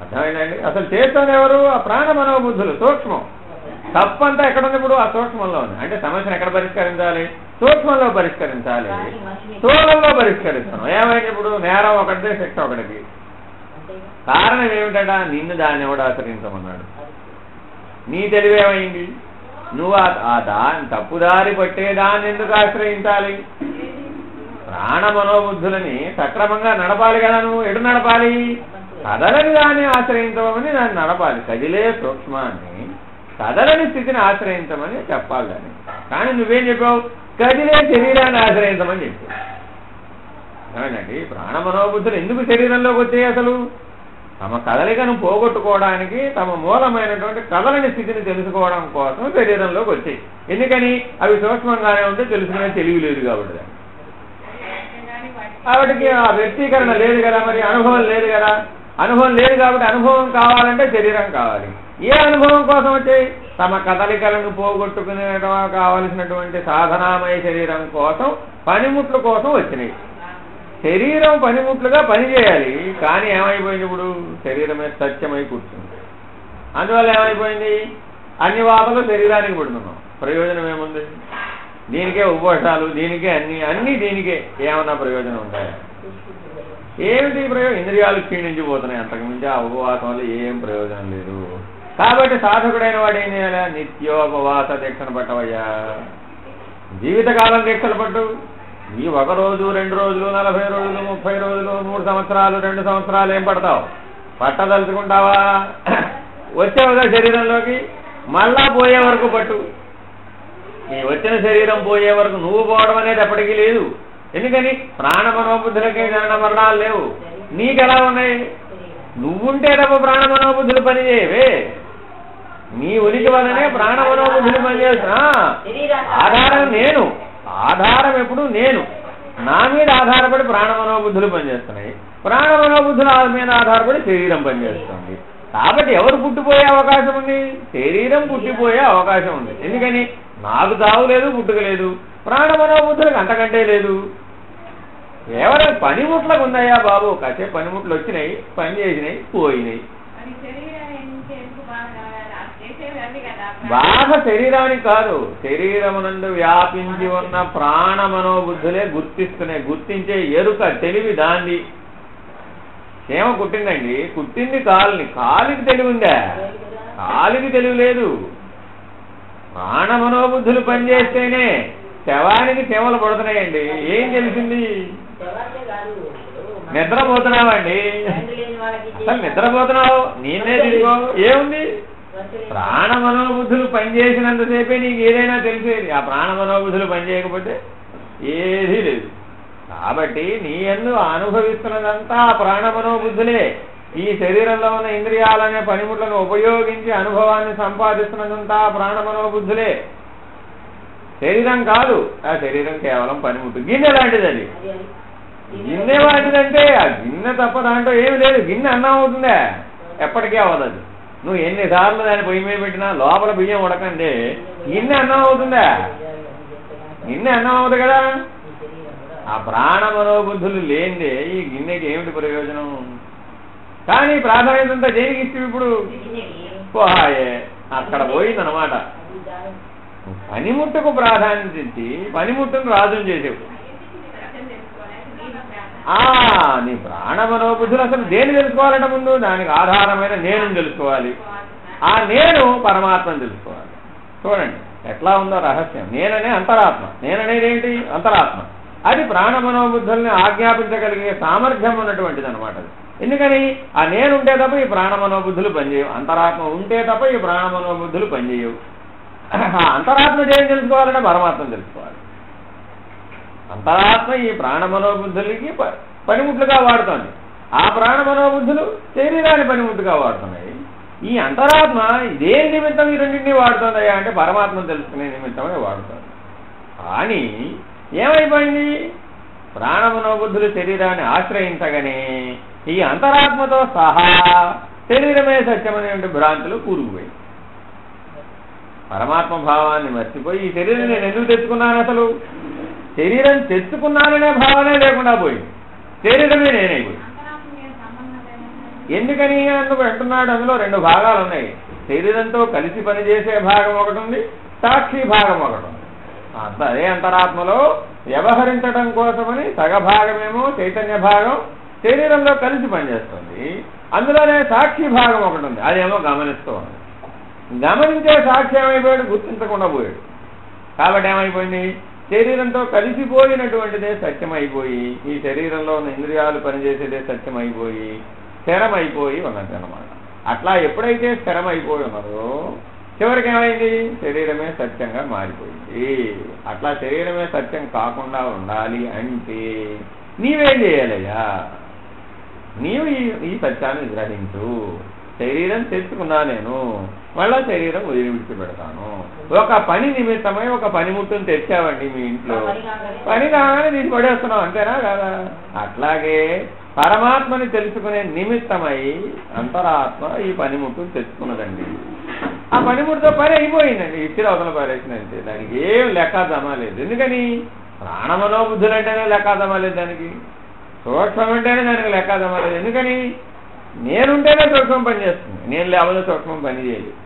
అర్థమైందండి? అసలు చేస్తున్నది ఎవరు? ఆ ప్రాణ మనోబుద్ధులు, సూక్ష్మం. తప్పంతా ఎక్కడుంది? ఇప్పుడు ఆ సూక్ష్మంలో ఉంది. అంటే సమస్యను ఎక్కడ పరిష్కరించాలి? సూక్ష్మంలో పరిష్కరించాలి, స్థూలంలో పరిష్కరిస్తాను. ఏమైంది ఇప్పుడు? నేరం ఒకటిదే, శిక్ష ఒకటికి. కారణం ఏమిటట? నిన్ను దాన్ని ఎవడు ఆశ్రయించమన్నాడు? నీ తెలివేమైంది? నువ్వు దాన్ని తప్పుదారి పట్టే దాన్ని ఎందుకు ఆశ్రయించాలి? ప్రాణ మనోబుద్ధులని సక్రమంగా నడపాలి కదా. నువ్వు ఎటు నడపాలి? కదలని దాన్ని ఆశ్రయించమని దాన్ని నడపాలి. కదిలే సూక్ష్మాన్ని, కదలని స్థితిని ఆశ్రయించమని చెప్పాలి దాన్ని. కానీ నువ్వేం చెప్పావు? కదిలే శరీరాన్ని ఆశ్రయించమని చెప్పావు. ఏమండి? ప్రాణ మనోబుద్ధులు ఎందుకు శరీరంలోకి వచ్చాయి? అసలు తమ కదలికను పోగొట్టుకోవడానికి, తమ మూలమైనటువంటి కదలని స్థితిని తెలుసుకోవడం కోసం శరీరంలోకి వచ్చాయి. ఎందుకని? అవి సూక్ష్మంగానే ఉంటే తెలుసుకునే తెలివి లేదు కాబట్టి. వాటికి ఆ వ్యక్తీకరణ లేదు కదా, మరి అనుభవం లేదు కదా. అనుభవం లేదు కాబట్టి అనుభవం కావాలంటే శరీరం కావాలి. ఏ అనుభవం కోసం వచ్చాయి? తమ కదలికలను పోగొట్టుకునే కావలసినటువంటి సాధనామయ శరీరం కోసం, పనిముట్ల కోసం వచ్చినాయి. శరీరం పనిముట్లుగా పనిచేయాలి. కానీ ఏమైపోయింది ఇప్పుడు? శరీరమే సత్యమై కూర్చుంది. అందువల్ల ఏమైపోయింది? అన్ని వాపలు శరీరానికి పెడుతున్నాం. ప్రయోజనం ఏముంది? దీనికే ఉపవాసాలు, దీనికే అన్ని దీనికే. ఏమన్నా ప్రయోజనం ఉంటాయా? ఏమిటి ప్రయోజనం? ఇంద్రియాలు క్షీణించిపోతున్నాయి. అంతకుమించి ఆ ఉపవాసం వల్ల ఏం ప్రయోజనం లేదు. కాబట్టి సాధకుడైన వాడు ఏం చేయాలి? నిత్యోపవాస దీక్షను పట్టవయ్యా. జీవితకాలం దీక్షలు పట్టు. ఈ 1 రోజు, 2 రోజులు, 40 రోజులు, 30 రోజులు, 3 సంవత్సరాలు, 2 సంవత్సరాలు ఏం పడతావు? పట్టదలుచుకుంటావా? వచ్చావుగా శరీరంలోకి, మళ్ళా పోయే వరకు పట్టు. ఈ వచ్చిన శరీరం పోయే వరకు నువ్వు పోవడం అనేది ఎప్పటికీ లేదు. ఎందుకని? ప్రాణ మనోబుద్ధులకే జనన మరణాలు లేవు. నీకెలా ఉన్నాయి? నువ్వుంటే తప్ప ప్రాణ మనోబుద్ధులు పనిచేయవే. నీ ఉనికి వల్లనే ప్రాణ మనోబుద్ధులు పనిచేస్తున్నా. ఆధారం నేను. ఆధారం ఎప్పుడు నేను. నా మీద ఆధారపడి ప్రాణ మనోబుద్ధులు పనిచేస్తున్నాయి. ప్రాణ మనోబుద్ధుల మీద ఆధారపడి శరీరం పనిచేస్తుంది. కాబట్టి ఎవరు పుట్టిపోయే అవకాశం ఉంది? శరీరం పుట్టిపోయే అవకాశం ఉంది. ఎందుకని? నాకు తావు లేదు, పుట్టుక లేదు. ప్రాణ మనోబుద్ధులకు అంతకంటే లేదు. కేవలం పనిముట్లకు ఉన్నాయా బాబు? కాసే పనిముట్లు వచ్చినాయి, పని చేసినాయి, పోయినాయి. బాధ శరీరానికి కాదు, శరీరమునందు వ్యాపించి ఉన్న ప్రాణ మనోబుద్ధులే గుర్తిస్తున్నాయి. గుర్తించే ఎరుక, తెలివి దాంది. ఏమో కుట్టిందండి, కుట్టింది కాలుని. కాలికి తెలివి ఉందా? కాలికి తెలివి లేదు. ప్రాణ మనోబుద్ధులు పనిచేస్తేనే శవానికి చెమలు పడుతున్నాయండి. ఏం తెలిసింది? నిద్రపోతున్నావండి. అసలు నిద్రపోతున్నావు, నేనే తీసుకో. ఏముంది? ప్రాణ మనోబుద్ధులు పనిచేసినంతసేపే నీకు ఏదైనా తెలిసేది. ఆ ప్రాణ మనోబుద్ధులు పనిచేయకపోతే ఏదీ లేదు. కాబట్టి నీ యందు అనుభవిస్తున్నదంతా ప్రాణ మనోబుద్ధులే. ఈ శరీరంలో ఉన్న ఇంద్రియాలనే పనిముట్లను ఉపయోగించి అనుభవాన్ని సంపాదిస్తున్నదంతా ప్రాణ మనోబుద్ధులే. శరీరం కాదు. ఆ శరీరం కేవలం పనిముట్టు. గిన్నె లాంటిది అది. గిన్నె లాంటిదంటే ఆ గిన్నె తప్ప దాంట్లో ఏమి లేదు. గిన్నె అన్నం అవుతుందా? ఎప్పటికీ అవ్వదు. నువ్వు ఎన్నిసార్లు దాన్ని పొయ్యి మీద పెట్టినా లోపల బియ్యం ఉడకండి, గిన్నె అన్నం అవుతుందా? గిన్నె అన్నం అవుతుంది కదా. ఆ ప్రాణ మనోబుద్ధులు లేనిదే ఈ గిన్నెకి ఏమిటి ప్రయోజనం? కానీ ప్రాధాన్యత అంతా దేనికి ఇష్టం? ఇప్పుడు పోహాయే అక్కడ పోయిందనమాట. పనిముట్టుకు ప్రాధాన్యత ఇచ్చి పనిముట్టును రాజును చేసేవు. నీ ప్రాణ మనోబుద్ధులు అసలు దేని తెలుసుకోవాలంటే ముందు దానికి ఆధారమైన నేను తెలుసుకోవాలి. ఆ నేను పరమాత్మను తెలుసుకోవాలి. చూడండి ఎట్లా ఉందో రహస్యం. నేననే అంతరాత్మ. నేననేది ఏంటి? అంతరాత్మ. అది ప్రాణ మనోబుద్ధుల్ని ఆజ్ఞాపించగలిగే సామర్థ్యం ఉన్నటువంటిది అనమాట. ఎందుకని? ఆ నేను ఉంటే తప్ప ఈ ప్రాణ మనోబుద్ధులు పనిచేయవు. అంతరాత్మ ఉంటే తప్ప ఈ ప్రాణ మనోబుద్ధులు పనిచేయవు. అంతరాత్మ ఏం తెలుసుకోవాలంటే పరమాత్మను తెలుసుకోవాలి. అంతరాత్మ ఈ ప్రాణ మనోబుద్ధులకి పనిముట్లుగా వాడుతోంది. ఆ ప్రాణ మనోబుద్ధులు శరీరాన్ని పనిముట్టుగా వాడుతున్నాయి. ఈ అంతరాత్మ ఇదేం నిమిత్తం ఈ రెండింటినీ వాడుతుందయ్యా అంటే పరమాత్మను తెలుసుకునే నిమిత్తమే వాడుతుంది. కానీ ఏమైపోయింది, ప్రాణమనోబుద్ధులు శరీరాన్ని ఆశ్రయించగానే ఈ అంతరాత్మతో సహా శరీరమే సత్యమనేటువంటి భ్రాంతులు కూరుకుపోయింది. పరమాత్మ భావాన్ని మర్చిపోయి ఈ శరీరం నేను ఎందుకు తెచ్చుకున్నాను, అసలు శరీరం తెచ్చుకున్నాననే భావనే లేకుండా పోయింది, శరీరమే నేనైపోయింది. ఎందుకని అందుకు అంటున్నాడు, అందులో రెండు భాగాలు ఉన్నాయి. శరీరంతో కలిసి పనిచేసే భాగం ఒకటి ఉంది, సాక్షి భాగం ఒకటి ఉంది. అదే అంతరాత్మలో వ్యవహరించడం కోసమని సగభాగమేమో చైతన్య భాగం శరీరంలో కలిసి పనిచేస్తుంది, అందులోనే సాక్షి భాగం ఒకటి ఉంది, అదేమో గమనిస్తూ ఉంది. గమనించే సాక్షి ఏమైపోయాడు, గుర్తించకుండా పోయాడు. కాబట్టి ఏమైపోయింది, శరీరంతో కలిసిపోయినటువంటిదే సత్యమైపోయి ఈ శరీరంలో ఉన్న ఇంద్రియాలు పనిచేసేదే సత్యమైపోయి స్థిరమైపోయి ఉన్నది అన్నమాట. అట్లా ఎప్పుడైతే స్థిరమైపోయి ఉన్నదో చివరికి ఏమైంది, శరీరమే సత్యంగా మారిపోయింది. అట్లా శరీరమే సత్యం కాకుండా ఉండాలి అంటే నీవేం చేయాలయ్యా, నీవు ఈ సత్యాన్ని గ్రహించు. శరీరం తెచ్చుకున్నా నేను, మళ్ళా శరీరం విడిచిపెడతాను. ఒక పని నిమిత్తమై ఒక పనిముట్టును తెచ్చావండి మీ ఇంట్లో, పని కాగానే దీన్ని పడేస్తున్నాం, అంతేనా కదా? అట్లాగే పరమాత్మని తెలుసుకునే నిమిత్తమై అంతరాత్మ ఈ పనిముట్టును తెచ్చుకున్నదండి. ఆ పనిముట్టుతో పని అయిపోయిందండి, ఇచ్చిన అవతల పారేసినంతే, దానికి ఏం లెక్కాదమా లేదు. ఎందుకని, ప్రాణమనోబుద్ధులు అంటేనే లెక్కాదమా లేదు, దానికి సూక్ష్మం అంటేనే దానికి లెక్కాదమా లేదు. ఎందుకని, నేనుంటేనే సూక్ష్మం పనిచేస్తుంది, నేను లేకపోతే సూక్ష్మం పని చేయలేదు.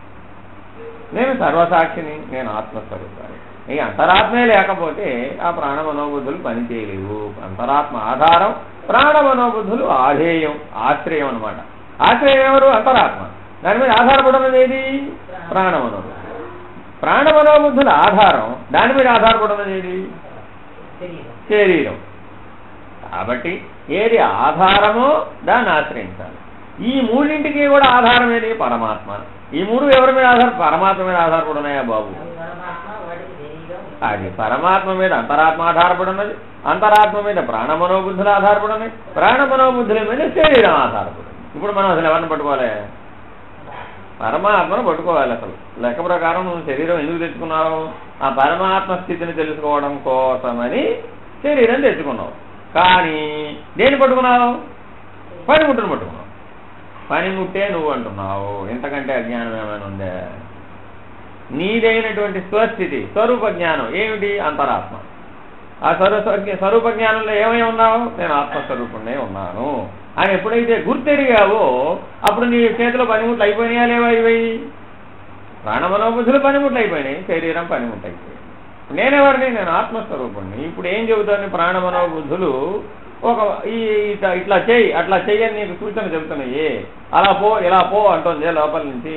నేను సర్వసాక్షిని, నేను ఆత్మస్వరూపాన్ని. ఈ అంతరాత్మే లేకపోతే ఆ ప్రాణమనోబుద్ధులు పని చేయలేవు. అంతరాత్మ ఆధారం, ప్రాణమనోబుద్ధులు ఆధేయం, ఆశ్రయం అనమాట. ఆశ్రయం ఎవరు, అంతరాత్మ. దాని మీద ఆధారపడినది ఏది, ప్రాణమనోబుద్ధులు. ప్రాణమనోబుద్ధుల ఆధారం, దాని మీద ఆధారపడినది ఏది, శరీరం. కాబట్టి ఏది ఆధారమో దాన్ని ఆశ్రయించాలి. ఈ మూడింటికి కూడా ఆధారం ఏది, పరమాత్మ. ఈ మూడు ఎవరి మీద పరమాత్మ మీద ఆధారపడున్నాయా బాబు? అది పరమాత్మ మీద అంతరాత్మ ఆధారపడి ఉన్నది, అంతరాత్మ మీద ప్రాణమనోబుద్ధులు ఆధారపడి ఉన్నాయి, ప్రాణమనోబుద్ధుల మీద శరీరం ఆధారపడి. ఇప్పుడు మనం అసలు ఎవరిని పట్టుకోవాలి, పరమాత్మను పట్టుకోవాలి. అసలు లెక్క ప్రకారం నువ్వు శరీరం ఎందుకు తెచ్చుకున్నావు, ఆ పరమాత్మ స్థితిని తెలుసుకోవడం కోసమని శరీరం తెచ్చుకున్నావు. కానీ దేన్ని పట్టుకున్నావు, పనిముట్టును పట్టుకున్నావు. పనిముట్టే నువ్వు అంటున్నావు, ఇంతకంటే అజ్ఞానం ఏమైనా ఉందా? నీదైనటువంటి స్వస్థితి స్వరూప జ్ఞానం ఏమిటి, అంతరాత్మ. ఆ స్వరూప జ్ఞానంలో ఏమై ఉన్నావు, నేను ఆత్మస్వరూపుణ్ణే ఉన్నాను అని ఎప్పుడైతే గుర్తెరిగావో అప్పుడు నీ చేతిలో పనిముట్లు అయిపోయినాయా లేవా? ఇవి ప్రాణమనోబుద్ధులు పనిముట్లు అయిపోయినాయి, శరీరం పనిముట్లు అయిపోయింది. నేనెవరిని, నేను ఆత్మస్వరూపుణ్ణి. ఇప్పుడు ఏం చెబుతాను, ప్రాణమనోబుద్ధులు ఒక ఇట్లా చెయ్యి అట్లా చెయ్యని నీకు సూచన చెబుతున్నాయి, అలా పో ఇలా పో అంటుంది లోపల నుంచి.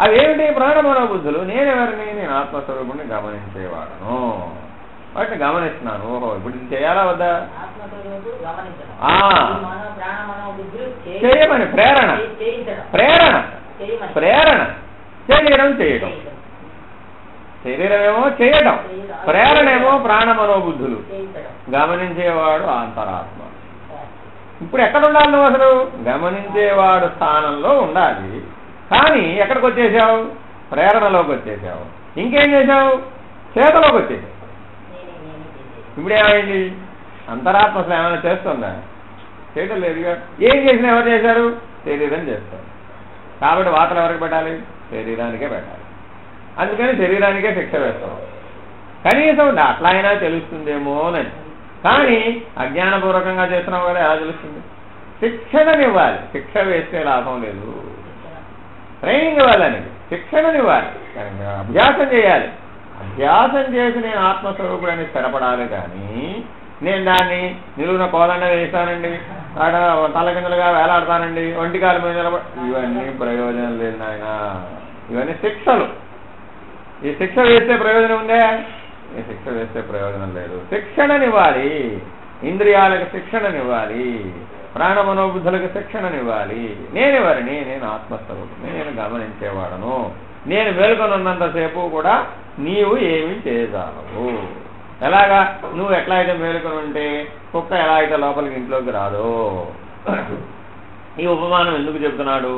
అవేమిటి, ప్రాణమనోబుద్ధులు. నేనెవరిని, నేను ఆత్మస్వరూపుణ్ణి గమనించేవాడను. వాటిని గమనిస్తున్నాను. ఓహో, ఇప్పుడు ఇది చేయాలా వద్దా? చేయమని ప్రేరణ, ప్రేరణ ప్రేరణ శరీరం చేయటం, శరీరమేమో చేయటం, ప్రేరణేమో ప్రాణమనోబుద్ధులు, గమనించేవాడు అంతరాత్మ. ఇప్పుడు ఎక్కడ ఉండాలి నువ్వు, అసలు గమనించేవాడు స్థానంలో ఉండాలి. కానీ ఎక్కడికి వచ్చేసావు, ప్రేరణలోకి వచ్చేసావు. ఇంకేం చేశావు, చేతలోకి వచ్చేసావు. ఇప్పుడు ఏమైంది, అంతరాత్మ అసలు ఏమైనా చేస్తుందా, చేయటం లేదుగా. ఏం చేసినా ఎవరు చేశారు, శరీరం చేస్తారు. కాబట్టి వాతలు ఎవరికి పెట్టాలి, శరీరానికే పెట్టాలి. అందుకని శరీరానికే శిక్ష వేస్తాం. కనీసం అట్లా అయినా తెలుస్తుందేమోనని. కానీ అజ్ఞానపూర్వకంగా చేస్తున్నావు కదా, ఎలా తెలుస్తుంది? శిక్షణనివ్వాలి. శిక్ష వేస్తే లాభం లేదు, ట్రైనింగ్ ఇవ్వాలని, శిక్షణనివ్వాలి, అభ్యాసం చేయాలి. అభ్యాసం చేసి నేను ఆత్మస్వరూపుడని స్థిరపడాలి. కానీ నేను దాన్ని నిలువున కోదండ వేస్తానండి, తలకిందులుగా వేలాడతానండి, ఒంటికాల మీద నిలబడి, ఇవన్నీ ప్రయోజనం లేదు నాయన. ఇవన్నీ శిక్షలు. ఈ శిక్ష వేస్తే ప్రయోజనం ఉందే, ఈ శిక్ష వేస్తే ప్రయోజనం లేదు. శిక్షణనివ్వాలి, ఇంద్రియాలకు శిక్షణనివ్వాలి, ప్రాణమనోబుద్ధులకు శిక్షణనివ్వాలి. నేనెవరిని, నేను ఆత్మస్వరూపుని, నేను గమనించేవాడను. నేను మేలుకొనున్నంతసేపు కూడా నీవు ఏమి చేయజాలవు. ఎలాగా, నువ్వు ఎట్లా అయితే మేలుకొని ఉంటే కుక్క ఎలా అయితే లోపలికి ఇంట్లోకి రాదో. ఈ ఉపమానం ఎందుకు చెబుతున్నాడు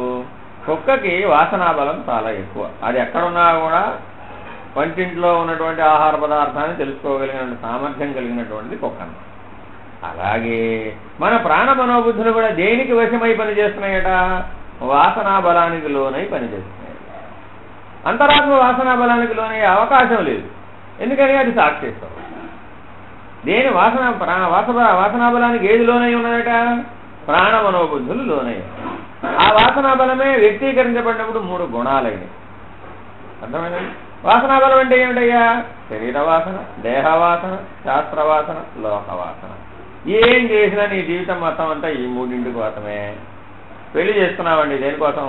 కుక్కకి వాసనాబలం చాలా ఎక్కువ. అది ఎక్కడున్నా కూడా వంటింట్లో ఉన్నటువంటి ఆహార పదార్థాన్ని తెలుసుకోగలిగిన సామర్థ్యం కలిగినటువంటిది కుక్క. అలాగే మన ప్రాణ మనోబుద్ధులు కూడా దేనికి వశమై పనిచేస్తున్నాయట? వాసనా బలానికి లోనై పనిచేస్తున్నాయి. అంతరాత్మ వాసనా బలానికి లోనయ్యే అవకాశం లేదు. ఎందుకని? అది సాక్షిస్తాం. దేని వాసనా బలానికి ఏది లోనై ఉన్నదట? ప్రాణ మనోబుద్ధులు లోనై. ఆ వాసనా బలమే వ్యక్తీకరించబడినప్పుడు 3 గుణాలైనవి. అర్థమైందండి? వాసనా బలం అంటే ఏమిటయ్యా? శరీర వాసన, దేహవాసన, శాస్త్రవాసన, లోకవాసన. ఏం చేసినా నీ జీవితం మొత్తం అంతా ఈ 3 కోసమే. పెళ్లి చేసుకున్నావండి, దేనికోసం?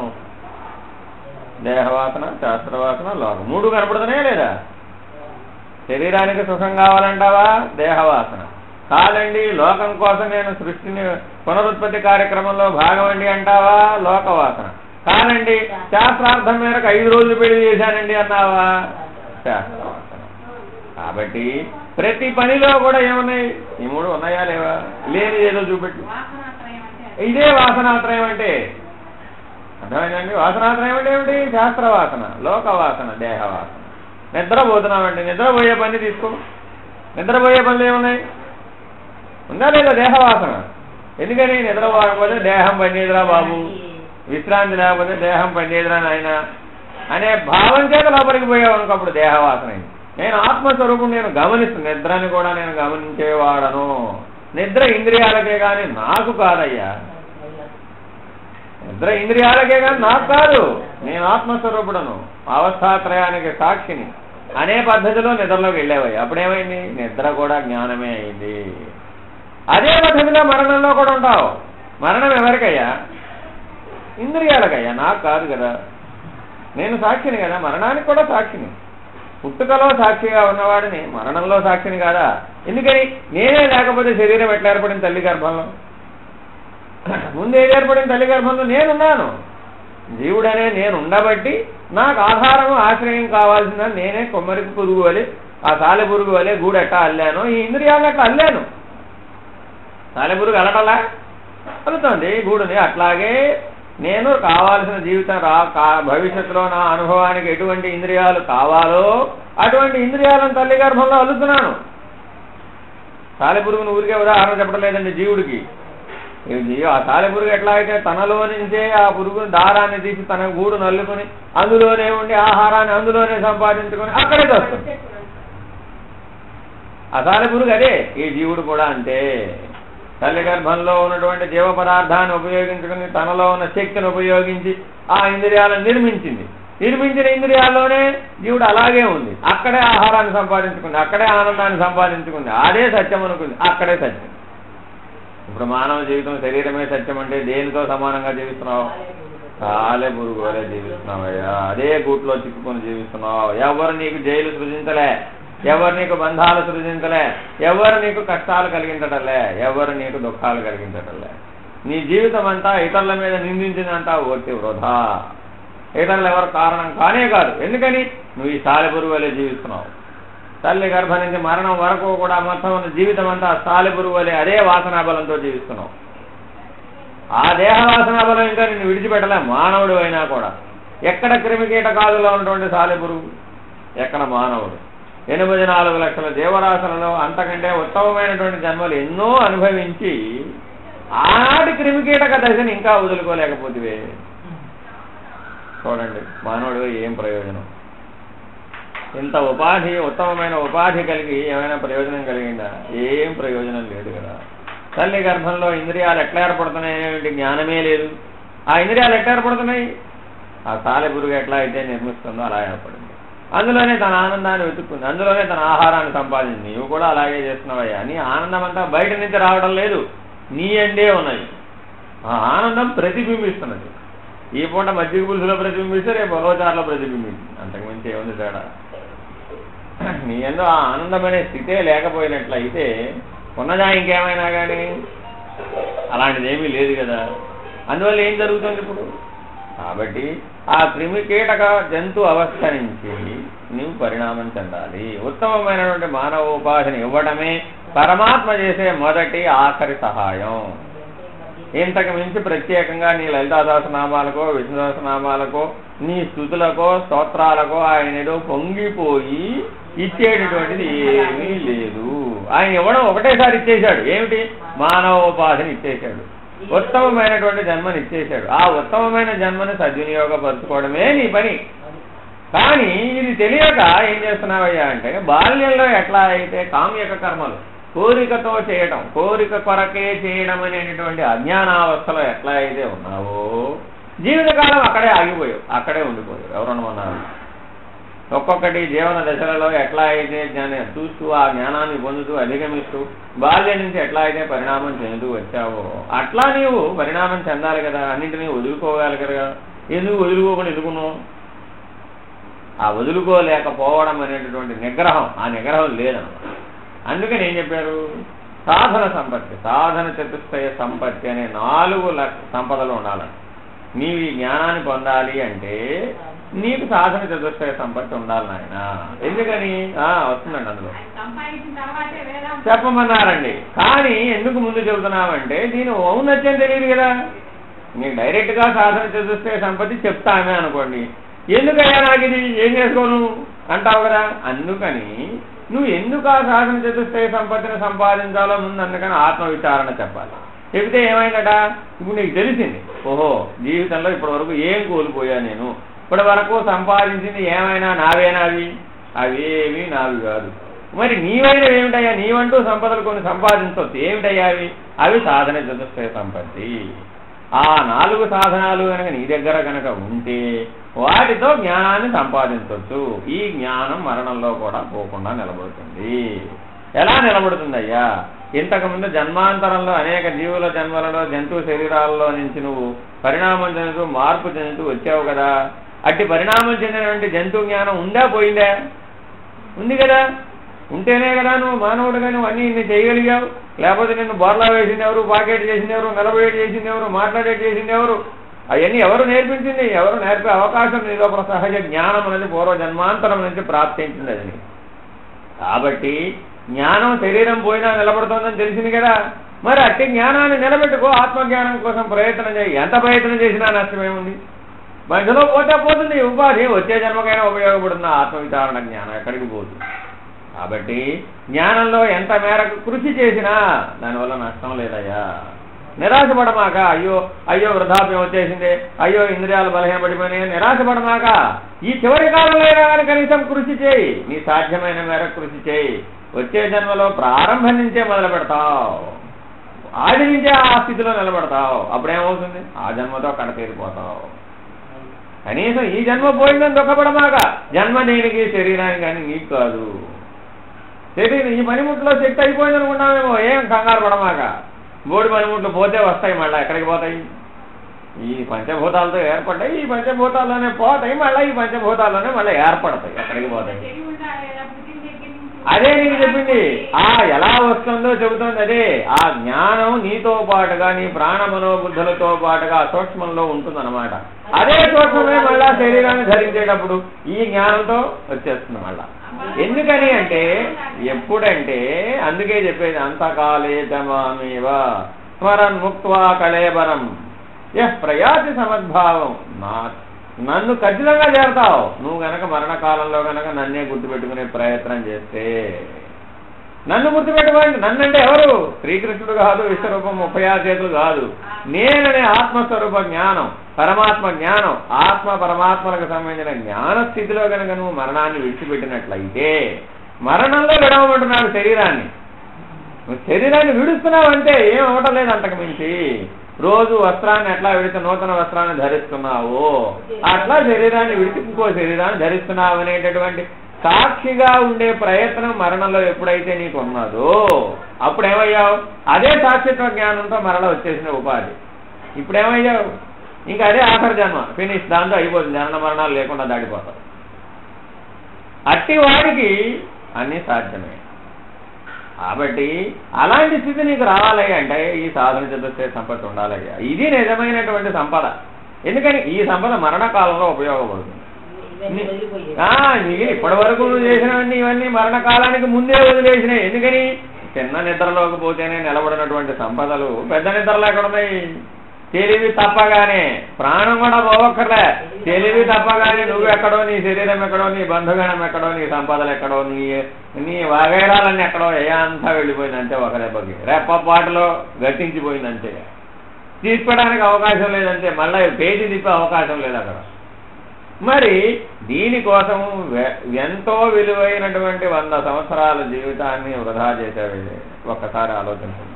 దేహవాసన, శాస్త్రవాసన, లోకం. 3 కనపడుతున్నాయా లేదా? శరీరానికి సుఖం కావాలంటావా? దేహవాసన. కాదండి, లోకం కోసం నేను సృష్టిని పునరుత్పత్తి కార్యక్రమంలో భాగమండి అంటావా? లోకవాసన. కాదండి, శాస్త్రార్థం మేరకు 5 రోజులు పెళ్లి చేశానండి అన్నావా? శాస్త్రవాసన. కాబట్టి ప్రతి పనిలో కూడా ఏమున్నాయి? ఈ 3 ఉన్నాయా లేవా? లేని ఏదో చూపెట్టు. ఇదే వాసనాత్రయం అంటే. అర్థమైందండి? వాసనాత్రయం అంటే ఏమిటి? శాస్త్రవాసన, లోకవాసన, దేహవాసన. నిద్రపోతున్నామండి, నిద్రపోయే పని తీసుకో. నిద్రపోయే పనులు ఏమున్నాయి? ఉందా లేదా? దేహవాసన. ఎందుకని? నిద్రపోకపోతే దేహం పనిచేయదురా బాబు, విశ్రాంతి లేకపోతే దేహం పనిచేయదురా నాయన అనే భావం చేత లోపలికి పోయావు. అప్పుడు దేహవాసన. నేను ఆత్మస్వరూపం, నేను గమనిస్తాను. నిద్రని కూడా నేను గమనించేవాడను. నిద్ర ఇంద్రియాలకే కానీ నాకు కాదయ్యా. నిద్ర ఇంద్రియాలకే కానీ నాకు కాదు. నేను ఆత్మస్వరూపుడను, అవస్థాత్రయానికి సాక్షిని అనే పద్ధతిలో నిద్రలోకి వెళ్ళేవయ్యా. అప్పుడేమైంది? నిద్ర కూడా జ్ఞానమే అయింది. అదే పద్ధతిలో మరణంలో కూడా ఉంటావు. మరణం ఎవరికయ్యా? ఇంద్రియాలకయ్యా, నాకు కాదు కదా. నేను సాక్షిని కదా, మరణానికి కూడా సాక్షిని. పుట్టుకలో సాక్షిగా ఉన్నవాడిని మరణంలో సాక్షిని కాదా? ఎందుకని? నేనే లేకపోతే శరీరం ఎట్లా ఏర్పడింది తల్లి గర్భంలో? ముందు ఏది ఏర్పడింది? తల్లి గర్భంలో నేనున్నాను. జీవుడనే నేను ఉండబట్టి నాకు ఆధారము ఆశ్రయం కావాల్సిందని నేనే కొమ్మరికి పురుగు వలె, ఆ సాలె పురుగు వలె గూడెట్టా అల్లాను. ఈ ఇంద్రియాలను అట్లా అల్లాను. సాలె పురుగు అలటలా అల్లుతోంది గూడుని. అట్లాగే నేను కావాల్సిన జీవితం భవిష్యత్తులో నా అనుభవానికి ఎటువంటి ఇంద్రియాలు కావాలో అటువంటి ఇంద్రియాలను తల్లి గర్భంలో అల్లుతున్నాను. సాలెపురుగును ఊరికే ఉదాహరణ చెప్పడం లేదండి. జీవుడికి ఆ సాలెపురుగు ఎట్లా అయితే తనలో నుంచే ఆ పురుగుని దారాన్ని తీసి తన గూడు నల్లుకొని అందులోనే ఉండి ఆహారాన్ని అందులోనే సంపాదించుకొని అక్కడే వస్తుంది. ఆ సాలెపురుగు అదే. ఈ జీవుడు కూడా అంతే. తల్లి గర్భంలో ఉన్నటువంటి జీవ పదార్థాన్ని ఉపయోగించుకుని తనలో ఉన్న శక్తిని ఉపయోగించి ఆ ఇంద్రియాలను నిర్మించింది. నిర్మించిన ఇంద్రియాల్లోనే జీవుడు అలాగే ఉంది. అక్కడే ఆహారాన్ని సంపాదించుకుంది, అక్కడే ఆనందాన్ని సంపాదించుకుంది. అదే సత్యం అనుకుంది, అక్కడే సత్యం. ఇప్పుడు మానవ జీవితం శరీరమే సత్యం అంటే దేనితో సమానంగా జీవిస్తున్నావు? సాలె పురుగు వలె జీవిస్తున్నావయ్యా. అదే గూట్లో చిక్కుకొని జీవిస్తున్నావు. ఎవరు నీకు జైలు సృజించలే, ఎవరు నీకు బంధాలు సృజించలే, ఎవరు నీకు కష్టాలు కలిగించటలే, ఎవరు నీకు దుఃఖాలు కలిగించటలే. నీ జీవితం అంతా ఇతరుల మీద నిందించిందంతా ఒట్టి వృధా. ఇతరులు ఎవరు కారణం కానే కాదు. ఎందుకని? నువ్వు ఈ సాలెపురుగు వలె జీవిస్తున్నావు. తల్లి గర్భం నుంచి మరణం వరకు కూడా మొత్తం జీవితం అంతా సాలెపురుగు వలె అదే వాసనా బలంతో జీవిస్తున్నావు. ఆ దేహ వాసనా బలం ఇంకా నిన్ను విడిచిపెట్టలే. మానవుడు అయినా కూడా ఎక్కడ క్రిమికీటకాదులో ఉన్నటువంటి సాలెపురుగు, ఎక్కడ మానవుడు. 84 లక్షల జీవరాశులలో అంతకంటే ఉత్తమమైనటువంటి జన్మలు ఎన్నో అనుభవించి ఆనాటి క్రిమికీటక దశని ఇంకా వదులుకోలేకపోతే చూడండి మానవుడు ఏం ప్రయోజనం? ఇంత ఉపాధి, ఉత్తమమైన ఉపాధి కలిగి ఏమైనా ప్రయోజనం కలిగిందా? ఏం ప్రయోజనం లేదు కదా. తల్లి గర్భంలో ఇంద్రియాలు ఎట్లా ఏర్పడుతున్నాయి? జ్ఞానమే లేదు. ఆ ఇంద్రియాలు ఎట్లా ఏర్పడుతున్నాయి? ఆ సాలెపురుగు ఎట్లా అయితే నిర్మిస్తుందో అలా ఏర్పడింది. అందులోనే తన ఆనందాన్ని వెతుక్కుంది, అందులోనే తన ఆహారాన్ని సంపాదించింది. నీవు కూడా అలాగే చేస్తున్నావయ్యా. నీ ఆనందం అంతా బయట నుంచి రావడం లేదు, నీ అండే ఉన్నది. ఆ ఆనందం ప్రతిబింబిస్తున్నది. ఈ పూట మజ్జిగ పులుసులో ప్రతిబింబిస్తే రేపు బలోచారులో ప్రతిబింబించింది. అంతకుమించి ఏముంది తేడా? నీ ఎందు ఆ ఆనందం అనే స్థితే లేకపోయినట్లయితే ఉన్నదా ఇంకేమైనా కానీ? అలాంటిదేమీ లేదు కదా. అందువల్ల ఏం జరుగుతుంది ఇప్పుడు? కాబట్టి ఆ క్రిమికీటక జంతు అవస్థ నుంచి నీవు పరిణామం చెందాలి. ఉత్తమమైనటువంటి మానవ ఉపాధిని ఇవ్వడమే పరమాత్మ చేసే మొదటి ఆఖరి సహాయం. ఇంతకు మించి ప్రత్యేకంగా నీ లలితా సహస్రనామాలకో విష్ణు సహస్రనామాలకో నీ స్థుతులకో స్తోత్రాలకో ఆయన ఏదో పొంగిపోయి ఇచ్చేటటువంటిది ఏమీ లేదు. ఆయన ఇవ్వడం ఒకటేసారి ఇచ్చేశాడు. ఏమిటి? మానవోపాధిని ఇచ్చేశాడు, ఉత్తమమైనటువంటి జన్మని ఇచ్చేశాడు. ఆ ఉత్తమమైన జన్మని సద్వినియోగపరచుకోవడమే నీ పని. కానీ ఇది తెలియక ఏం చేస్తున్నావయ్యా అంటే, బాల్యంలో ఎట్లా అయితే కామ్యక కర్మలు కోరికతో చేయడం, కోరిక కొరకే చేయడం అనేటువంటి అజ్ఞానావస్థలో ఎట్లా అయితే ఉన్నావో జీవితకాలం అక్కడే ఆగిపోయావు, అక్కడే ఉండిపోయావు. ఎవరనుకున్నారు? ఒక్కొక్కటి జీవన దశలలో ఎట్లా అయితే చూస్తూ ఆ జ్ఞానాన్ని పొందుతూ అధిగమిస్తూ బాల్యం నుంచి ఎట్లా అయితే పరిణామం చెందుతూ వచ్చావో అట్లా నీవు పరిణామం చెందాలి కదా, అన్నింటినీ వదులుకోవాలి కదా. ఎందుకు వదులుకోకుండా ఎదుగున్నావు? ఆ వదులుకోలేకపోవడం అనేటటువంటి నిగ్రహం, ఆ నిగ్రహం లేదన్నమాట. అందుకని ఏం చెప్పారు? సాధన సంపత్తి, సాధన చతుష్టయ సంపత్తి అనే 4 సంపదలు ఉండాలంట. నీవు ఈ జ్ఞానాన్ని పొందాలి అంటే నీకు సాధన చతుష్టయ సంపత్తి ఉండాలి నాయన. ఎందుకని? వస్తుందండి అందులో చెప్పమన్నారండి. కానీ ఎందుకు ముందు చెబుతున్నామంటే దీని ఔన్నత్యం తెలియదు కదా. నీకు డైరెక్ట్ గా సాధన చతుష్టయ సంపత్తి చెప్తామే అనుకోండి, ఎందుకయ్యా నాకు ఇది ఏం చేసుకోను అంటావు కదా. అందుకని నువ్వు ఎందుకు ఆ సాధన చతుష్టయ సంపత్తిని సంపాదించాలో ముందు అందుకని ఆత్మవిచారణ చెప్పాలి. చెబితే ఏమైందట? ఇప్పుడు నీకు తెలిసింది, ఓహో జీవితంలో ఇప్పటి వరకు ఏం కోల్పోయా నేను, ఇప్పటి వరకు సంపాదించింది ఏమైనా నావేనా? అవేవి నావి కాదు. మరి నీవైనవి ఏమిటయ్యా? నీవంటూ సంపదలు కొన్ని సంపాదించవచ్చు. ఏమిటయ్యా అవి? అవి సాధన చతుష్టయ సంపత్తి. ఆ 4 సాధనాలు కనుక నీ దగ్గర కనుక ఉంటే వాటితో జ్ఞానాన్ని సంపాదించవచ్చు. ఈ జ్ఞానం మరణంలో కూడా పోకుండా నిలబడుతుంది. ఎలా నిలబడుతుందయ్యా? ఇంతకుముందు జన్మాంతరంలో అనేక జీవుల జన్మలలో జంతు శరీరాలలో నుంచి నువ్వు పరిణామం చెందుతూ మార్పు చెందుతూ వచ్చావు కదా. అట్టి పరిణామం చెందినటువంటి జంతు జ్ఞానం ఉందా పోయిందా? ఉంది కదా. ఉంటేనే కదా నువ్వు మానవుడుగా నువ్వు అన్నీ ఇన్ని చేయగలిగావు. లేకపోతే నిన్ను బోర్లా వేసింది ఎవరు? పాకెట్ చేసింది ఎవరు? నిలబడేటి చేసింది ఎవరు? మాట్లాడేటి చేసింది ఎవరు? అవన్నీ ఎవరు నేర్పించింది? ఎవరు నేర్పే అవకాశం నీ లోపల సహజ జ్ఞానం అనేది పూర్వ జన్మాంతరం నుంచి ప్రాప్తించింది అది. కాబట్టి జ్ఞానం శరీరం పోయినా నిలబడుతోందని తెలిసింది కదా. మరి అట్టి జ్ఞానాన్ని నిలబెట్టుకో, ఆత్మజ్ఞానం కోసం ప్రయత్నం చేయి. ఎంత ప్రయత్నం చేసినా నష్టమేముంది? మధ్యలో పోతే పోతుంది ఉపాధి, వచ్చే జన్మకైనా ఉపయోగపడుతుంది ఆత్మవిచారణ జ్ఞానం, ఎక్కడికి పోతుంది. కాబట్టి జ్ఞానంలో ఎంత మేరకు కృషి చేసినా దానివల్ల నష్టం లేదయ్యా. నిరాశపడమాక. అయ్యో వృద్ధాప్యం వచ్చేసింది, అయ్యో ఇంద్రియాలు బలహీనపడిపోయినాయి, నిరాశపడమాక. ఈ చివరి కాలంలో కానీ కనీసం కృషి చేయి, నీ సాధ్యమైన మేరకు కృషి చేయి. వచ్చే జన్మలో ప్రారంభం నుంచే మొదలు పెడతావు, ఆది నుంచే ఆ స్థితిలో నిలబడతావు. అప్పుడేమవుతుంది? ఆ జన్మతో కడ తీరిపోతావు. కనీసం ఈ జన్మ పోయిందని దుఃఖపడమాక. జన్మ దేనికి? శరీరానికి, కానీ నీకు కాదు. శరీరం ఈ పనిముట్లో శక్తి అయిపోయింది అనుకున్నామేమో, ఏం కంగారు పడమాక. బోడి పనిముట్లు పోతే వస్తాయి, మళ్ళీ ఎక్కడికి పోతాయి? ఈ పంచభూతాలతో ఏర్పడ్డాయి, ఈ పంచభూతాల్లోనే పోతాయి, మళ్ళీ ఈ పంచభూతాల్లోనే మళ్ళీ ఏర్పడతాయి, ఎక్కడికి పోతాయి? అదే నీకు చెప్పింది. ఎలా వస్తుందో చెబుతోంది అదే. ఆ జ్ఞానం నీతో పాటుగా నీ ప్రాణ మనోబుద్ధులతో పాటుగా సూక్ష్మంలో ఉంటుందన్నమాట. అదే సూక్ష్మమే మళ్ళా శరీరాన్ని ధరించేటప్పుడు ఈ జ్ఞానంతో వచ్చేస్తుంది మళ్ళా. ఎందుకని అంటే ఎప్పుడంటే అందుకే చెప్పేది, అంతకాలే తమామేవ స్మరన్ ముక్త్వా కళేబరం యః ప్రయాతి సమద్భావం. నన్ను ఖచ్చితంగా చేరతావు నువ్వు గనక మరణకాలంలో గనక నన్నే గుర్తుపెట్టుకునే ప్రయత్నం చేస్తే. నన్ను గుర్తుపెట్టుకోండి. నన్నంటే ఎవరు? శ్రీకృష్ణుడు కాదు, విశ్వరూపం 36 చేతులు కాదు. నేననే ఆత్మస్వరూప జ్ఞానం, పరమాత్మ జ్ఞానం, ఆత్మ పరమాత్మలకు సంబంధించిన జ్ఞానస్థితిలో కనుక నువ్వు మరణాన్ని విడిచిపెట్టినట్లయితే, మరణంలో విడవమంటున్నాడు శరీరాన్ని. నువ్వు శరీరాన్ని విడుస్తున్నావంటే ఏం అవటం లేదు. అంతకు మించి రోజు వస్త్రాన్ని ఎట్లా విడిచి నూతన వస్త్రాన్ని ధరిస్తున్నావో అట్లా శరీరాన్ని విడిచి ఇంకో శరీరాన్ని ధరిస్తున్నావు అనేటటువంటి సాక్షిగా ఉండే ప్రయత్నం మరణంలో ఎప్పుడైతే నీకు ఉన్నదో అప్పుడేమయ్యావు? అదే సాక్షిత్వ జ్ఞానంతో మరణ వచ్చేసిన ఉపాధి. ఇప్పుడేమయ్యావు? ఇంకా అదే ఆఖరి జన్మ, ఫినిష్. దాంతో అయిపోతుంది, జనన మరణాలు లేకుండా దాడిపోతావు. అట్టి వాడికి అన్నీ సాధ్యమే. కాబట్టి అలాంటి స్థితి నీకు రావాలి అంటే ఈ సాధన చతుష్టయ సంపద ఉండాలయ్యా. ఇది నిజమైనటువంటి సంపద. ఎందుకని ఈ సంపద మరణకాలంలో ఉపయోగపడుతుంది. ఇప్పటి వరకు నువ్వు చేసినవన్నీ ఇవన్నీ మరణకాలానికి ముందే వదిలేసినాయి. ఎందుకని చిన్న నిద్రలోకి పోతేనే నిలబడినటువంటి సంపదలు పెద్ద నిద్రలో ఎక్కడున్నాయి? తెలివి తప్పగానే, ప్రాణం కూడా పోవక్కర్లే, తెలివి తప్పగానే నువ్వు ఎక్కడో, నీ శరీరం ఎక్కడో, నీ బంధుగణం ఎక్కడో, నీ సంపదలు ఎక్కడో, నీ వగైరాలన్నీ ఎక్కడో అంతా వెళ్ళిపోయిందంటే ఒక దెబ్బకి, రెప్పపాటులో గట్టించిపోయిందంటే, తీసుకోవడానికి అవకాశం లేదంటే, మళ్ళీ పేజీ తిప్పే అవకాశం లేదు అక్కడ. మరి దీనికోసం ఎంతో విలువైనటువంటి 100 సంవత్సరాల జీవితాన్ని వృధా చేసేవి ఒక్కసారి ఆలోచించండి.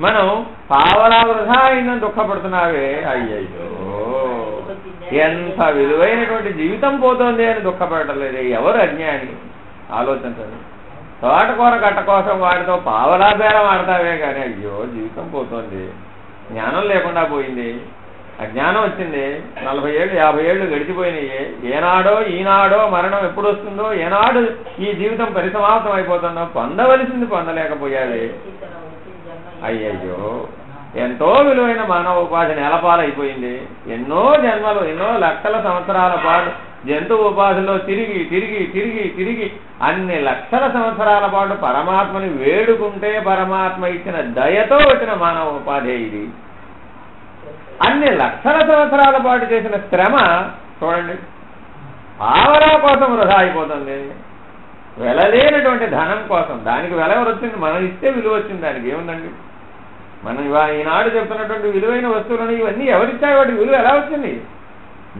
మనం పావలా వృధా అయిందని దుఃఖపడుతున్నావే, అయ్యయ్యో ఎంత విలువైనటువంటి జీవితం పోతుంది అని దుఃఖపడలేదు. ఎవరు అజ్ఞాని? ఆలోచించండి. తోటకూర కట్ట కోసం వాడితో పావలా బేరం ఆడతావే కానీ అయ్యో జీవితం పోతుంది, జ్ఞానం లేకుండా పోయింది, అజ్ఞానం వచ్చింది, 40 ఏళ్ళు 50 ఏళ్ళు గడిచిపోయినాయి, ఏనాడో ఈనాడో మరణం ఎప్పుడు వస్తుందో, ఏనాడు ఈ జీవితం పరిసమాప్తం అయిపోతుందో, పొందవలసింది పొందలేకపోయాది. అయ్యయ్యో ఎంతో విలువైన మానవ ఉపాధి నేలపాలైపోయింది. ఎన్నో జన్మలు, ఎన్నో లక్షల సంవత్సరాల పాటు జంతు ఉపాధిలో తిరిగి తిరిగి తిరిగి తిరిగి అన్ని లక్షల సంవత్సరాల పాటు పరమాత్మని వేడుకుంటే పరమాత్మ ఇచ్చిన దయతో వచ్చిన మానవ ఉపాధి ఇది. అన్ని లక్షల సంవత్సరాల పాటు చేసిన శ్రమ చూడండి, పావలా కోసం వృధా అయిపోతుంది. వెలలేనటువంటి ధనం కోసం, దానికి వెల ఎవరు వచ్చింది? మనం ఇస్తే విలువ వచ్చింది. దానికి ఏముందండి? మనం ఈనాడు చెప్తున్నటువంటి విలువైన వస్తువులను ఇవన్నీ ఎవరిచ్చావు? వాటికి విలువ ఎలా వచ్చింది?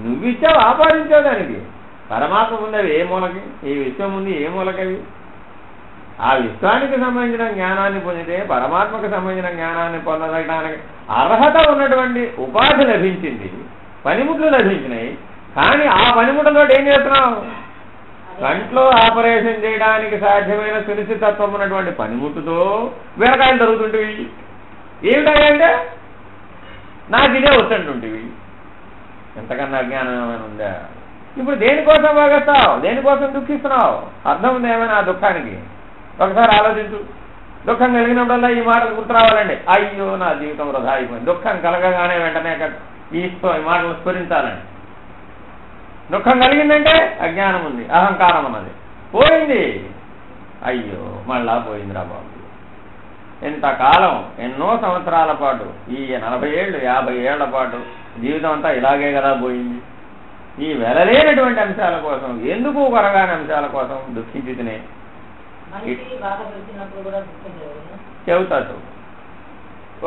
నువ్విచ్చావు, ఆపాదించావు. దానికి పరమాత్మ ఉంది, అవి ఏ మూలకి? ఈ విశ్వం ఉంది, ఏ మూలకవి? ఆ విశ్వానికి సంబంధించిన జ్ఞానాన్ని పొందితే పరమాత్మకు సంబంధించిన జ్ఞానాన్ని పొందడానికి అర్హత ఉన్నటువంటి ఉపాధి లభించింది, పనిముట్లు లభించినాయి. కానీ ఆ పనిముట్లతో ఏం చేస్తున్నావు? కంట్లో ఆపరేషన్ చేయడానికి సాధ్యమైన సునిశ్చితత్వం ఉన్నటువంటి పనిముట్టుతో బీరకాయలు జరుగుతుంటివి. ఏమిటంటే నాకు ఇదే వస్తుంటుంటివి. ఎంతకన్నా అజ్ఞానం ఏమైనా ఉందా? ఇప్పుడు దేనికోసం వాగేస్తావు? దేనికోసం దుఃఖిస్తున్నావు? అర్థం ఉంది ఏమైనా ఆ దుఃఖానికి? ఒకసారి ఆలోచించు. దుఃఖం కలిగినప్పుడల్లా ఈ మాటలు గుర్తు రావాలండి. అయ్యో నా జీవితం వృధా అయిపోయింది. దుఃఖం కలగగానే వెంటనే ఈ మాటలు స్ఫురించాలండి. దుఃఖం కలిగిందంటే అజ్ఞానం ఉంది, అహంకారం ఉన్నది, పోయింది. అయ్యో మళ్ళా పోయిందిరా బాబు. ఎంతకాలం, ఎన్నో సంవత్సరాల పాటు, ఈ 40 ఏళ్ళు 50 ఏళ్ల పాటు జీవితం అంతా ఇలాగే కదా పోయింది. ఈ వెలలేనటువంటి అంశాల కోసం, ఎందుకు కొరగాని అంశాల కోసం దుఃఖించి తినే చెబుతా చూడు.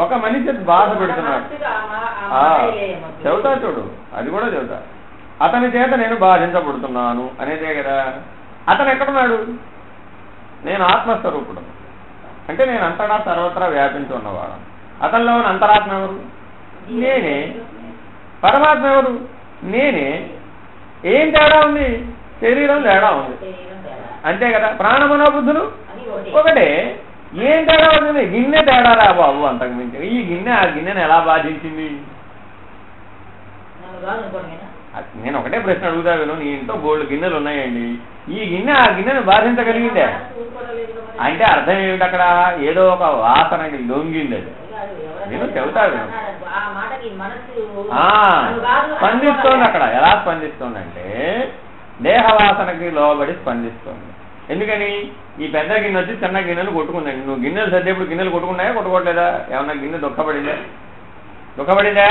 ఒక మనిషి బాధ పెడుతున్నాడు, చెబుతా చూడు, అది కూడా చెబుతా. అతని చేత నేను బాధించబడుతున్నాను అనేదే కదా. అతను ఎక్కడున్నాడు? నేను ఆత్మస్వరూపుడు, అంటే నేను అంతటా సర్వత్రా వ్యాపించి ఉన్నవాడు. అతనిలో ఉన్న అంతరాత్మ ఎవరు? నేనే. పరమాత్మ ఎవరు? నేనే. ఏం తేడా ఉంది? శరీరం తేడా ఉంది, అంతే కదా. ప్రాణమనోబుద్ధులు ఒకటే. ఏం తేడా ఉంటుంది? గిన్నె తేడా రా బాబు, అంతకు మించి. ఈ గిన్నె ఆ గిన్నెను ఎలా బాధించింది? నేను ఒకటే ప్రశ్న అడుగుతా విను. నీ ఇంట్లో బోల్డ్ గిన్నెలు ఉన్నాయండి, ఈ గిన్నె ఆ గిన్నెను బాధించగలిగిందే అంటే అర్థం ఏమిటి? అక్కడ ఏదో ఒక వాసనకి లొంగింది. అది నేను చెబుతా విను. స్పందిస్తోంది. అక్కడ ఎలా స్పందిస్తోంది అంటే దేహవాసనకి లోబడి స్పందిస్తోంది. ఎందుకని? ఈ పెద్ద గిన్నె వచ్చి చిన్న గిన్నెలు కొట్టుకుందండి. నువ్వు గిన్నెలు సర్దేప్పుడు గిన్నెలు కొట్టుకున్నాయా, కొట్టుకోవట్లేదా? ఏమన్నా గిన్నె దుఃఖపడిందా? దుఃఖపడిందా?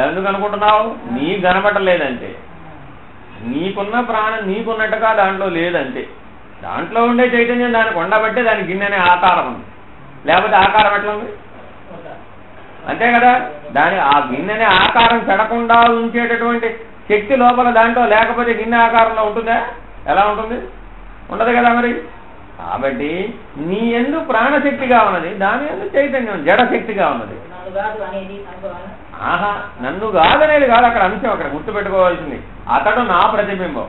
ఎందుకు అనుకుంటున్నావు? నీకు కనబడలేదంటే, నీకున్న ప్రాణం నీకున్నట్టుగా దాంట్లో లేదంటే. దాంట్లో ఉండే చైతన్యం దానికి ఉండబట్టే దానికి గిన్నెనే ఆకారం ఉంది, లేకపోతే ఆకారం ఎట్లా ఉంది? అంతే కదా. దాని ఆ గిన్నెనే ఆకారం చెడకుండా ఉంచేటటువంటి శక్తి లోపల దాంట్లో లేకపోతే గిన్నె ఆకారంలో ఉంటుందా? ఎలా ఉంటుంది? ఉండదు కదా. మరి కాబట్టి నీ యందు ప్రాణశక్తిగా ఉన్నది, దాని యందు చైతన్యం జడశక్తిగా ఉన్నది. ఆహా, నన్ను కాదనేది కాదు అక్కడ అంశం. అక్కడ గుర్తుపెట్టుకోవాల్సింది, అతడు నా ప్రతిబింబం.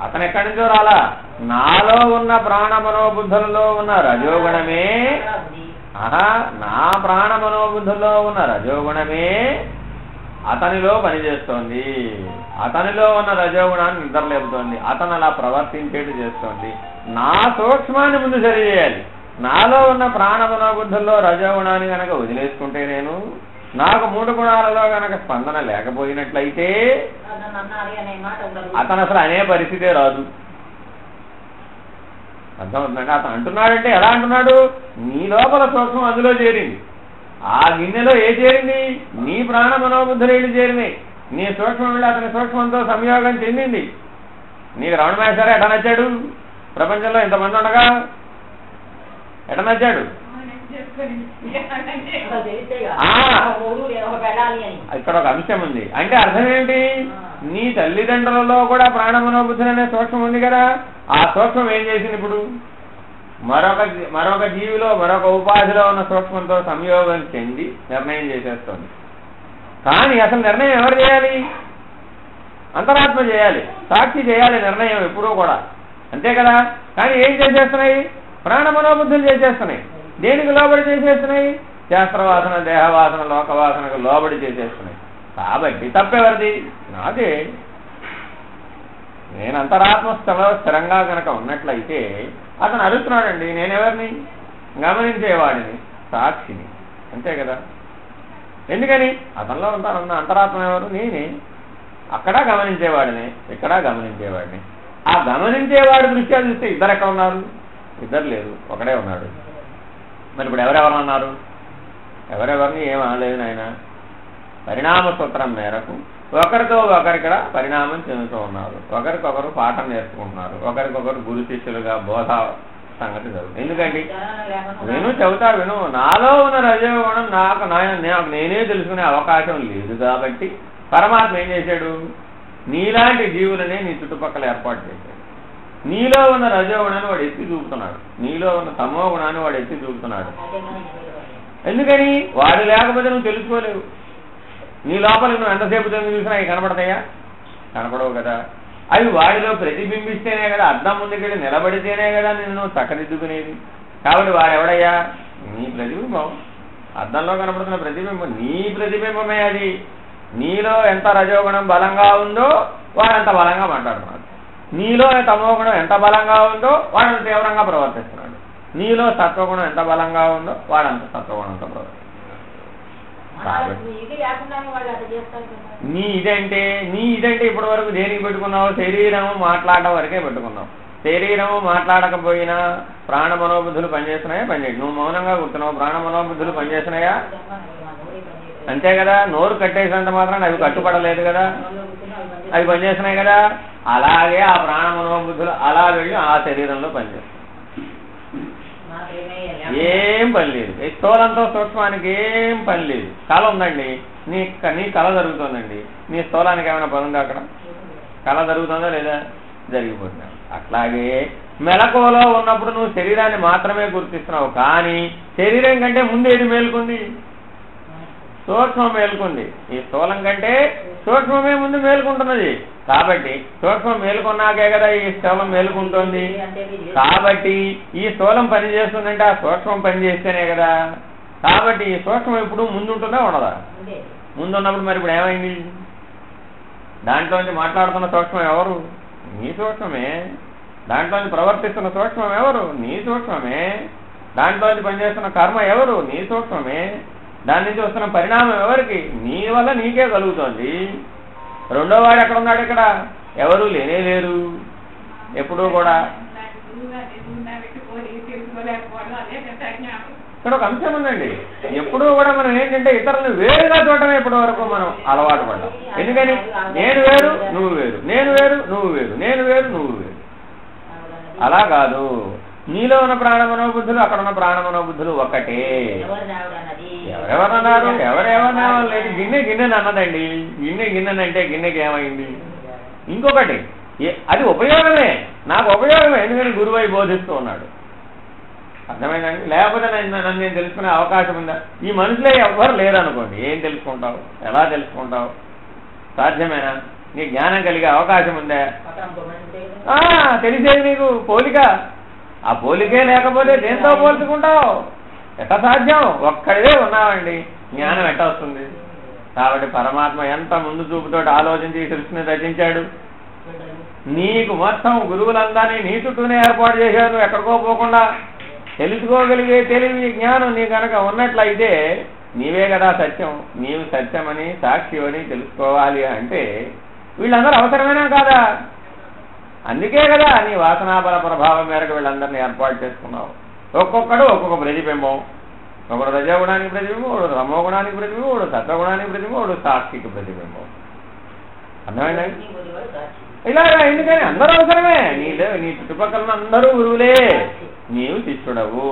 అతను ఎక్కడి నుంచో రాలా. నాలో ఉన్న ప్రాణమనోబుద్ధులలో ఉన్న రజోగుణమే, ఆహా, నా ప్రాణమనోబుద్ధుల్లో ఉన్న రజోగుణమే అతనిలో పనిచేస్తోంది. అతనిలో ఉన్న రజోగుణాన్ని నిద్రలేపుతోంది. అతను అలా ప్రవర్తించేట్టు చేస్తోంది. నా సూక్ష్మాన్ని ముందు సరిచేయాలి. నాలో ఉన్న ప్రాణమనోబుద్ధుల్లో రజోగుణాన్ని కనుక వదిలేసుకుంటే, నేను నాకు 3 గుణాలలో కనుక స్పందన లేకపోయినట్లయితే అతను అసలు అనే పరిస్థితే రాదు. అర్థమవుతుందండి. అతను అంటున్నాడంటే ఎలా అంటున్నాడు? నీ లోపల సూక్ష్మం అందులో చేరింది, ఆ గిన్నెలో ఏ చేరింది? నీ ప్రాణ మనోబుద్ధులు చేరినాయి, నీ సూక్ష్మం వెళ్ళి అతని సూక్ష్మంతో సంయోగం చెందింది. నీకు రమణ మహేశ్వర ఎట నచ్చాడు? ప్రపంచంలో ఇంతమంది ఉండగా ఎట నచ్చాడు? ఇక్కడ ఒక అంశం ఉంది. అంటే అర్థం ఏంటి? నీ తల్లిదండ్రులలో కూడా ప్రాణ మనోబుద్ధులు అనే సూక్ష్మం ఉంది కదా, ఆ సూక్ష్మం ఏం చేసింది? ఇప్పుడు మరొక జీవిలో మరొక ఉపాధిలో ఉన్న సూక్ష్మంతో సంయోగం చెంది నిర్ణయం చేసేస్తుంది. కానీ అసలు నిర్ణయం ఎవరు చేయాలి? అంతరాత్మ చేయాలి, సాక్షి చేయాలి నిర్ణయం ఎప్పుడూ కూడా, అంతే కదా. కానీ ఏం చేసేస్తున్నాయి? ప్రాణ మనోబుద్ధులు చేసేస్తున్నాయి. దేనికి లోబడి చేసేస్తున్నాయి? శాస్త్రవాసన, దేహవాసన, లోకవాసనకు లోబడి చేసేస్తున్నాయి. కాబట్టి తప్పెవరిది? నాదే. నేను అంతరాత్మ స్థిరంగా కనుక ఉన్నట్లయితే అతను అడుగుతున్నాడండి, నేనెవరిని? గమనించేవాడిని, సాక్షిని, అంతే కదా. ఎందుకని? అతనిలో ఉంటానున్న అంతరాత్మ ఎవరు? నేనే. అక్కడ గమనించేవాడిని, ఇక్కడ గమనించేవాడిని. ఆ గమనించేవాడి దృష్ట్యా చూస్తే ఇద్దరు ఎక్కడ ఉన్నారు? ఇద్దరు లేరు, ఒకడే ఉన్నాడు. మరి ఇప్పుడు ఎవరెవరు అన్నారు? ఎవరెవరిని ఏం అనలేదు నాయన. పరిణామ సూత్రం మేరకు ఒకరితో ఒకరిక్కడ పరిణామం చెందుతూ ఉన్నారు, ఒకరికొకరు పాఠం నేర్చుకుంటున్నారు, ఒకరికొకరు గురు శిష్యులుగా బోధ సంగతి జరుగుతుంది. ఎందుకండి? విను, నాలో ఉన్న రజోగుణం నాకు నేనే తెలుసుకునే అవకాశం లేదు కాబట్టి పరమాత్మ ఏం చేశాడు? నీలాంటి జీవులనే నీ చుట్టుపక్కల ఏర్పాటు చేశాడు. నీలో ఉన్న రజోగుణాన్ని వాడు ఎత్తి చూపుతున్నాడు, నీలో ఉన్న తమో గుణాన్ని వాడు ఎత్తి చూపుతున్నాడు. ఎందుకని? వాడు లేకపోతే నువ్వు తెలుసుకోలేవు. నీ లోపలికి నువ్వు ఎంతసేపు చూసినా అవి కనపడతాయా? కనపడవు కదా. అవి వాడిలో ప్రతిబింబిస్తేనే కదా, అద్దం ముందుకెళ్ళి నిలబడితేనే కదా నిన్ను నువ్వు చక్కదిద్దుకునేది. కాబట్టి వాడెవడయ్యా? నీ ప్రతిబింబం. అద్దంలో కనపడుతున్న ప్రతిబింబం నీ ప్రతిబింబమే. అది నీలో ఎంత రజోగుణం బలంగా ఉందో వాడంత బలంగా మాట్లాడుతున్నాడు, నీలో తమోగుణం ఎంత బలంగా ఉందో వాడంత తీవ్రంగా ప్రవర్తిస్తున్నాడు, నీలో సత్వగుణం ఎంత బలంగా ఉందో వాడంత సత్వగుణంతో ప్రవర్తిస్తున్నాడు. నీ ఇదంటే ఇప్పటి వరకు దేనికి పెట్టుకున్నావు? శరీరము మాట్లాడడం వరకే పెట్టుకున్నావు. శరీరము మాట్లాడకపోయినా ప్రాణ మనోబుద్ధులు పనిచేస్తున్నాయా? పనిచేయండి. నువ్వు మౌనంగా కూర్చున్నావు, ప్రాణ మనోబుద్ధులు పనిచేస్తున్నాయా? అంతే కదా. నోరు కట్టేసినంత మాత్రం అవి కట్టుపడలేదు కదా, అవి పనిచేస్తున్నాయి కదా. అలాగే ఆ ప్రాణ మనోబుద్ధులు అలా వెళ్ళి ఆ శరీరంలో పనిచేస్తాయి. ఏం పని లేదు. స్థూలంతో సూక్ష్మానికి ఏం పని లేదు. కళ ఉందండి, నీ కళ జరుగుతుందండి, నీ స్థూలానికి ఏమైనా పని ఉందా? అక్కడ కళ జరుగుతుందా లేదా? జరిగిపోతుంది. అట్లాగే మెలకువలో ఉన్నప్పుడు నువ్వు శరీరాన్ని మాత్రమే గుర్తిస్తున్నావు, కానీ శరీరం కంటే ముందు ఏది మేలుకుంది? సూక్ష్మం మేలుకుంది. ఈ స్థూలం కంటే సూక్ష్మమే ముందు మేలుకుంటున్నది. కాబట్టి సూక్ష్మం మేలుకున్నాకే కదా ఈ స్థూలం మేలుకుంటోంది. కాబట్టి ఈ స్థూలం పనిచేస్తుందంటే ఆ సూక్ష్మం పనిచేస్తేనే కదా. కాబట్టి ఈ సూక్ష్మం ఇప్పుడు ముందుంటుందా ఉండదా? ముందున్నప్పుడు మరి ఇప్పుడు ఏమైంది? దాంట్లోంచి మాట్లాడుతున్న సూక్ష్మం ఎవరు? నీ సూక్ష్మమే. దాంట్లోంచి ప్రవర్తిస్తున్న సూక్ష్మం ఎవరు? నీ సూక్ష్మమే. దాంట్లోంచి పనిచేస్తున్న కర్మ ఎవరు? నీ సూక్ష్మమే. దాని నుంచి వస్తున్న పరిణామం ఎవరికి? నీ వల్ల నీకే కలుగుతోంది. రెండో వాడు ఎక్కడ ఉన్నాడు? ఇక్కడ ఎవరు లేనే లేరు ఎప్పుడూ కూడా. ఇక్కడ ఒక అంశం ఉందండి, ఎప్పుడూ కూడా మనం ఏంటంటే ఇతరులను వేరుగా చూడటమే ఇప్పటి వరకు మనం అలవాటు పడ్డాం. ఎందుకని? నేను వేరు నువ్వు వేరు, నేను వేరు నువ్వు వేరు, నేను వేరు నువ్వు వేరు. అలా కాదు. నీలో ఉన్న ప్రాణ మనోబుద్ధులు అక్కడ ఉన్న ప్రాణ మనోబుద్ధులు ఒకటే. ఎవరెవరన్నారు? ఎవరెవరన్నా లేదు. గిన్నెని అన్నదండి. గిన్నెనంటే గిన్నెకి ఏమైంది? ఇంకొకటి అది ఉపయోగమే, నాకు ఉపయోగమే. ఎందుకని? గురువై బోధిస్తూ ఉన్నాడు. అర్థమైందండి. లేకపోతే నన్ను నేను తెలుసుకునే అవకాశం ఉందా? ఈ మనుషులే ఎవ్వరు లేరనుకోండి, ఏం తెలుసుకుంటావు? ఎలా తెలుసుకుంటావు? సాధ్యమేనా? నీ జ్ఞానం కలిగే అవకాశం ఉందా? తెలిసేది నీకు పోలిక. ఆ పోలికే లేకపోతే దేంతో పోల్చుకుంటావు? ఎట్ట సాధ్యం? ఒక్కడే ఉన్నావండి, జ్ఞానం ఎట్ట వస్తుంది? కాబట్టి పరమాత్మ ఎంత ముందు చూపుతోటి ఆలోచించి సృష్టిని రచించాడు. నీకు మొత్తం గురువులందరినీ నీ చుట్టూనే ఏర్పాటు చేశారు, ఎక్కడికో పోకుండా. తెలుసుకోగలిగే తెలివి జ్ఞానం నీ కనుక ఉన్నట్లయితే నీవే కదా సత్యం, నీవు సత్యమని సాక్షి అని తెలుసుకోవాలి అంటే వీళ్ళందరూ అవసరమేనా కాదా? అందుకే కదా నీ వాసనాబల ప్రభావం మేరకు వీళ్ళందరినీ ఏర్పాటు చేసుకున్నావు. ఒక్కొక్కడు ఒక్కొక్క ప్రతిబింబం. ఒకడు రజోగుణానికి ప్రతిబింబం, ఒకడు రమోగుణానికి ప్రతిబింబం, ఒకడు సత్వగుణానికి ప్రతిబింబం, ఒకడు సాక్షికి ప్రతిబింబం. అర్థమైందండి? ఇలాగా ఎందుకని అందరూ అవసరమే. నీ చుట్టుపక్కల అందరూ గురువులే, నీవు శిష్యుడవు.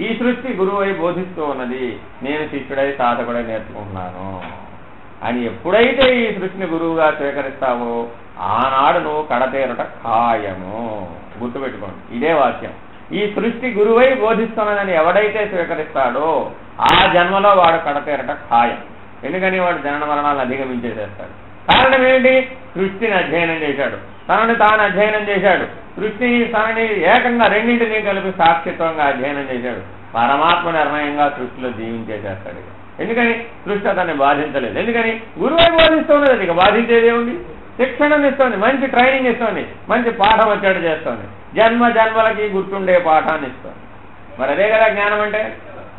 ఈ సృష్టి గురువు అయి బోధిస్తూ ఉన్నది, నేను శిష్యుడై సాధకుడై నేర్చుకుంటున్నాను అని ఎప్పుడైతే ఈ సృష్టిని గురువుగా స్వీకరిస్తావో ఆనాడు నువ్వు కడతేరట ఖాయము. గుర్తుపెట్టుకోండి, ఇదే వాక్యం. ఈ సృష్టి గురువై బోధిస్తున్నదని ఎవడైతే స్వీకరిస్తాడో ఆ జన్మలో వాడు కడతేరట ఖాయం. ఎందుకని వాడు జనన మరణాలను అధిగమించేసేస్తాడు. కారణం ఏంటి? సృష్టిని అధ్యయనం చేశాడు, తనని తాను అధ్యయనం చేశాడు, సృష్టి తనని ఏకంగా రెండింటినీ కలిపి సాక్షిత్వంగా అధ్యయనం చేశాడు. పరమాత్మ నిర్ణయంగా సృష్టిలో జీవించేసేస్తాడు. ఎందుకని? సృష్టి అతన్ని బాధించలేదు. ఎందుకని? గురువై బోధిస్తున్నది. అది ఇక బాధించేదేముంది? శిక్షణను ఇస్తుంది, మంచి ట్రైనింగ్ ఇస్తుంది, మంచి పాఠం వచ్చేట్టు చేస్తుంది, జన్మ జన్మలకి గుర్తుండే పాఠాన్ని ఇస్తుంది. మరి అదే కదా జ్ఞానం అంటే.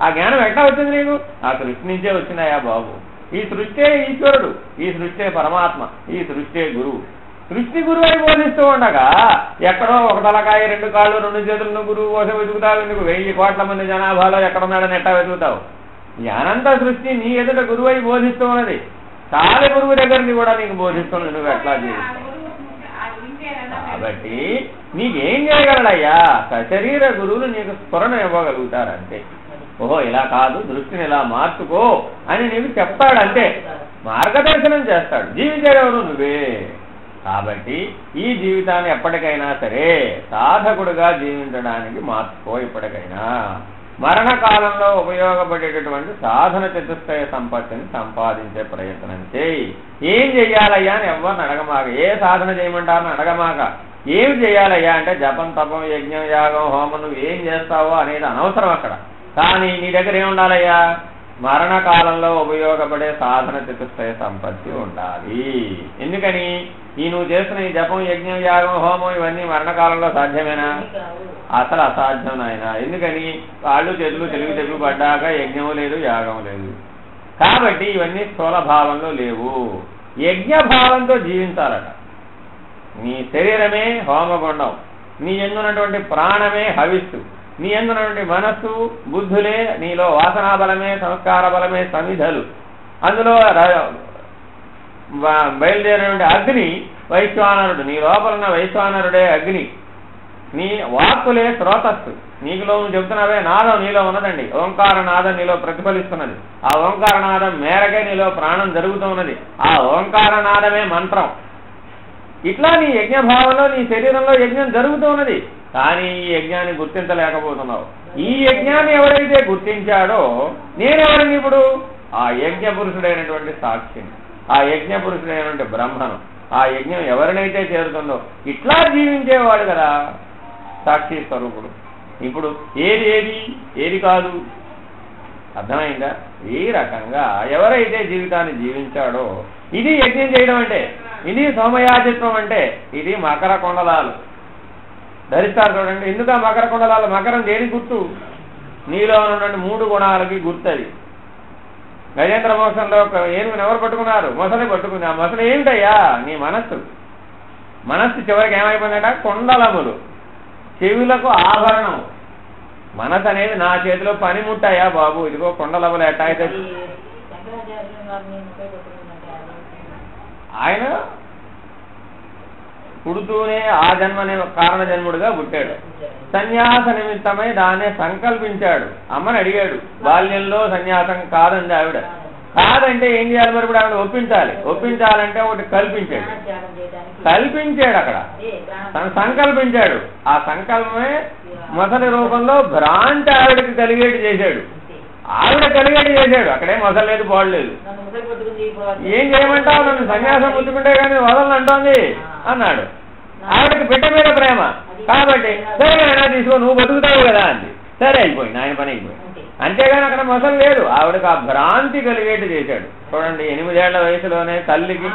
ఆ జ్ఞానం ఎట్లా వచ్చింది నీకు? ఆ సృష్టి నుంచే వచ్చినాయా బాబు. ఈ సృష్టే ఈశ్వరుడు, ఈ సృష్టే పరమాత్మ, ఈ సృష్టే గురువు. సృష్టి గురువు అని బోధిస్తూ ఉండగా ఎక్కడో ఒక తలకాయ, 2 కాళ్ళు, 2 చేతులను గురువు కోసం వెతుకుతావు. ఎందుకు? 1000 కోట్ల మంది జనాభాలో ఎక్కడున్నాడని ఎట్టా వెతుకుతావు? ఈ అనంత సృష్టి నీ ఎదుట గురువు అయి బోధిస్తూ ఉన్నది. చాలా గురువు దగ్గరని కూడా నీకు బోధిస్తున్నది. నువ్వు ఎట్లా జీవిస్తావు? కాబట్టి నీకేం చేయగలడయ్యా? సశరీర గురువులు నీకు స్ఫురణ ఇవ్వగలుగుతారంతే. ఓహో ఇలా కాదు, దృష్టిని ఇలా మార్చుకో అని నీకు చెప్తాడంతే, మార్గదర్శనం చేస్తాడు. జీవించేవాడు నువ్వే. కాబట్టి ఈ జీవితాన్ని ఎప్పటికైనా సరే సాధకుడుగా జీవించడానికి మార్చుకో. ఇప్పటికైనా మరణకాలంలో ఉపయోగపడేటటువంటి సాధన చతుష్టయ సంపత్తిని సంపాదించే ప్రయత్నం చేయి. ఏం చెయ్యాలయ్యా అని ఎవరిని అడగమాక. ఏ సాధన చేయమంటారని అడగమాక. ఏమి చేయాలయ్యా అంటే జపం, తపం, యజ్ఞం, యాగం, హోమం నువ్వు ఏం చేస్తావో అనేది అనవసరం అక్కడ. కానీ నీ దగ్గర ఏముండాలయ్యా? మరణకాలంలో ఉపయోగపడే సాధన చతుష్టయ సంపత్తి ఉండాలి. ఎందుకని? ఈ నువ్వు చేస్తున్న ఈ జపం, యజ్ఞం, యాగం, హోమం ఇవన్నీ మరణకాలంలో సాధ్యమేనా? అసలు అసాధ్యం నాయన. ఎందుకని? కాళ్ళు చేతులు తెలుగు పడ్డాక యజ్ఞం లేదు, యాగం లేదు. కాబట్టి ఇవన్నీ స్థూల భావంలో లేవు. యజ్ఞ భావంతో జీవించాలట. నీ శరీరమే హోమగుండం, నీ ఎందున్నటువంటి ప్రాణమే హవిస్సు, నీ ఎందున్నటువంటి మనస్సు, బుద్ధులే, నీలో వాసనా బలమే, సంస్కార బలమే సమిధలు. అందులో బయలుదేరినటువంటి అగ్ని వైశ్వానరుడు, నీ లోపల ఉన్న వైశ్వానరుడే అగ్ని. నీ వాక్కులే శ్రోతస్సు, నీకులో చెబుతున్నావే నాదం నీలో ఉన్నదండి. ఓంకార నాదం నీలో ప్రతిఫలిస్తున్నది. ఆ ఓంకార నాదం మేరకే నీలో ప్రాణం జరుగుతున్నది. ఆ ఓంకార నాదమే మంత్రం. ఇట్లా నీ యజ్ఞభావంలో నీ శరీరంలో యజ్ఞం జరుగుతున్నది. కానీ ఈ యజ్ఞాన్ని గుర్తించలేకపోతున్నావు. ఈ యజ్ఞాన్ని ఎవరైతే గుర్తించాడో నేనెవరిని ఇప్పుడు? ఆ యజ్ఞ పురుషుడైనటువంటి సాక్షిని, ఆ యజ్ఞ పురుషుడైనటువంటి బ్రహ్మను. ఆ యజ్ఞం ఎవరినైతే చేరుతుందో ఇట్లా జీవించేవాడు కదా సాక్షి స్వరూపుడు. ఇప్పుడు ఏది కాదు, అర్థమైందా? ఈ రకంగా ఎవరైతే జీవితాన్ని జీవించాడో ఇది యజ్ఞం చేయడం అంటే, ఇది సోమయాజిత్వం అంటే, ఇది మకర కుండలాలు ధరిస్తారు చూడండి. ఎందుకు ఆ మకర కుండలాలు? మకరం దేనికి గుర్తు? నీలో ఉన్నటువంటి 3 గుణాలకి గుర్తది. గజేంద్ర మోక్షంలో ఏనుగుని ఎవరు పట్టుకున్నారు? మొసలి పట్టుకుంది. ఆ మొసలి ఏమిటయ్యా? నీ మనస్సు. మనస్సు చివరికి ఏమైపోయిందట? కుండలములు, చెవులకు ఆభరణం. మనసు అనేది నా చేతిలో పనిముట్టాయా బాబు, ఇదిగో కుండలములు ఎట్టా అయితే. ఆయన పుడుతూనే ఆ జన్మనే కారణ జన్ముడుగా పుట్టాడు. సన్యాస నిమిత్తమై దాన్నే సంకల్పించాడు. అమ్మని అడిగాడు, బాల్యంలో సన్యాసం కాదండి ఆవిడ. కాదంటే ఏం చేయాలి మరి? ఇప్పుడు ఆవిడ ఒప్పించాలంటే ఒకటి కల్పించాడు అక్కడ, తను సంకల్పించాడు. ఆ సంకల్పమే మొసలి రూపంలో భ్రాంతి ఆవిడకి కలిగేటి చేశాడు. ఆవిడ కలిగేటి చేశాడు. అక్కడే మొసలు లేదు, పోడలేదు. ఏం చేయమంటావు? నన్ను సన్యాసం పుచ్చుకుంటే కానీ వదలను అంటోంది అన్నాడు. ఆవిడకి బిడ్డ మీద ప్రేమ కాబట్టి సరే ఆయన తీసుకో, నువ్వు బతుకుతావు కదా అంది. సరే అయిపోయింది, ఆయన పని అయిపోయింది. అంతేగాని అక్కడ మొసలు లేదు. ఆవిడకి ఆ భ్రాంతి కలిగేటి చేశాడు. చూడండి, 8 ఏళ్ల వయసులోనే తల్లికి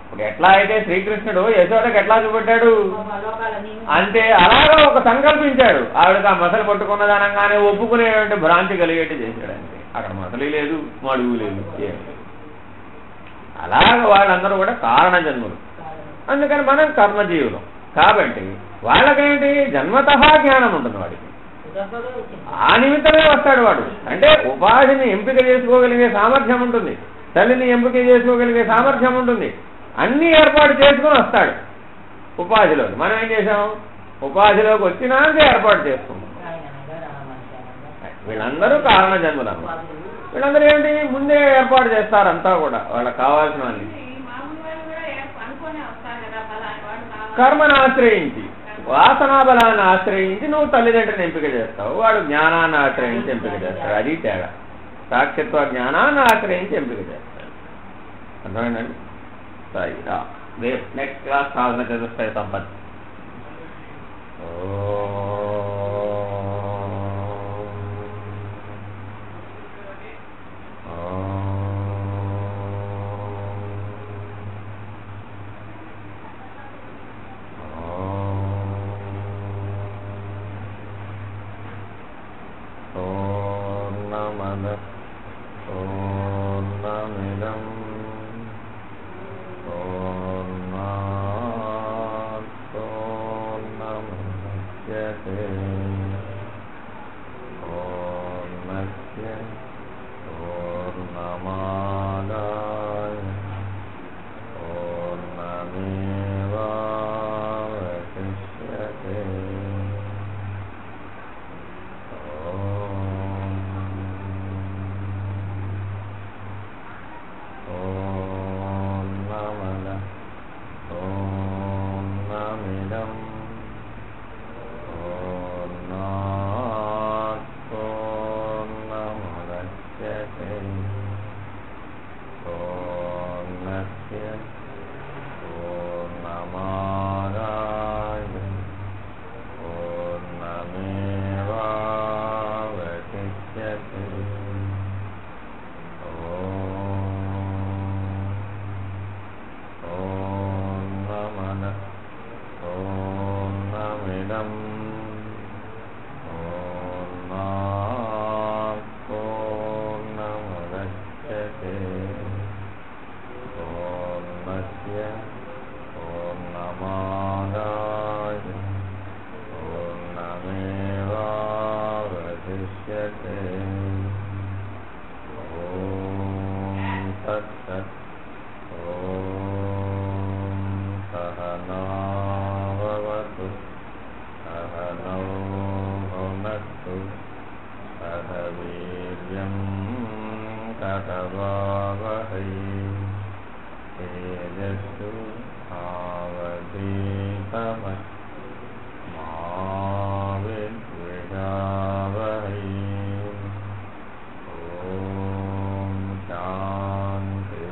ఇప్పుడు ఎట్లా అయితే శ్రీకృష్ణుడు యశోదకి ఎట్లా చూపెట్టాడు అంతే అలాగా ఒక సంకల్పించాడు. ఆవిడకి ఆ మొసలు పట్టుకున్నదనంగానే ఒప్పుకునేటువంటి భ్రాంతి కలిగేటి చేశాడు. అంతే, అక్కడ మొసలి లేదు, మడుగు లేదు. అలాగ వాళ్ళందరూ కూడా కారణ జన్ములు. అందుకని మనం కర్మజీవులం. కాబట్టి వాళ్ళకేంటి జన్మతః జ్ఞానం ఉంటుంది వాడికి, ఆ నిమిత్తమే వస్తాడు వాడు. అంటే ఉపాధిని ఎంపిక చేసుకోగలిగే సామర్థ్యం ఉంటుంది, తల్లిని ఎంపిక చేసుకోగలిగే సామర్థ్యం ఉంటుంది, అన్ని ఏర్పాటు చేసుకుని వస్తాడు ఉపాధిలోకి. మనం ఏం చేసాం, ఉపాధిలోకి వచ్చినాక ఏర్పాటు చేసుకున్నాం. వీళ్ళందరూ కారణ జన్మలమ్మ. వీళ్ళందరూ ఏంటి ముందే ఏర్పాటు చేస్తారంతా కూడా వాళ్ళకి కావాల్సిన కర్మను ఆశ్రయించి, వాసనా బలాన్ని ఆశ్రయించి నువ్వు తల్లిదండ్రులను ఎంపిక చేస్తావు, వాడు జ్ఞానాన్ని ఆశ్రయించి ఎంపిక చేస్తాడు. అది తేడా. సాక్షిత్వ జ్ఞానాన్ని ఆశ్రయించి ఎంపిక చేస్తాడు. అర్థమైందండి? సరే, నెక్స్ట్ క్లాస్ సాధన చతుష్టయ సంపత్తి. శాంతి.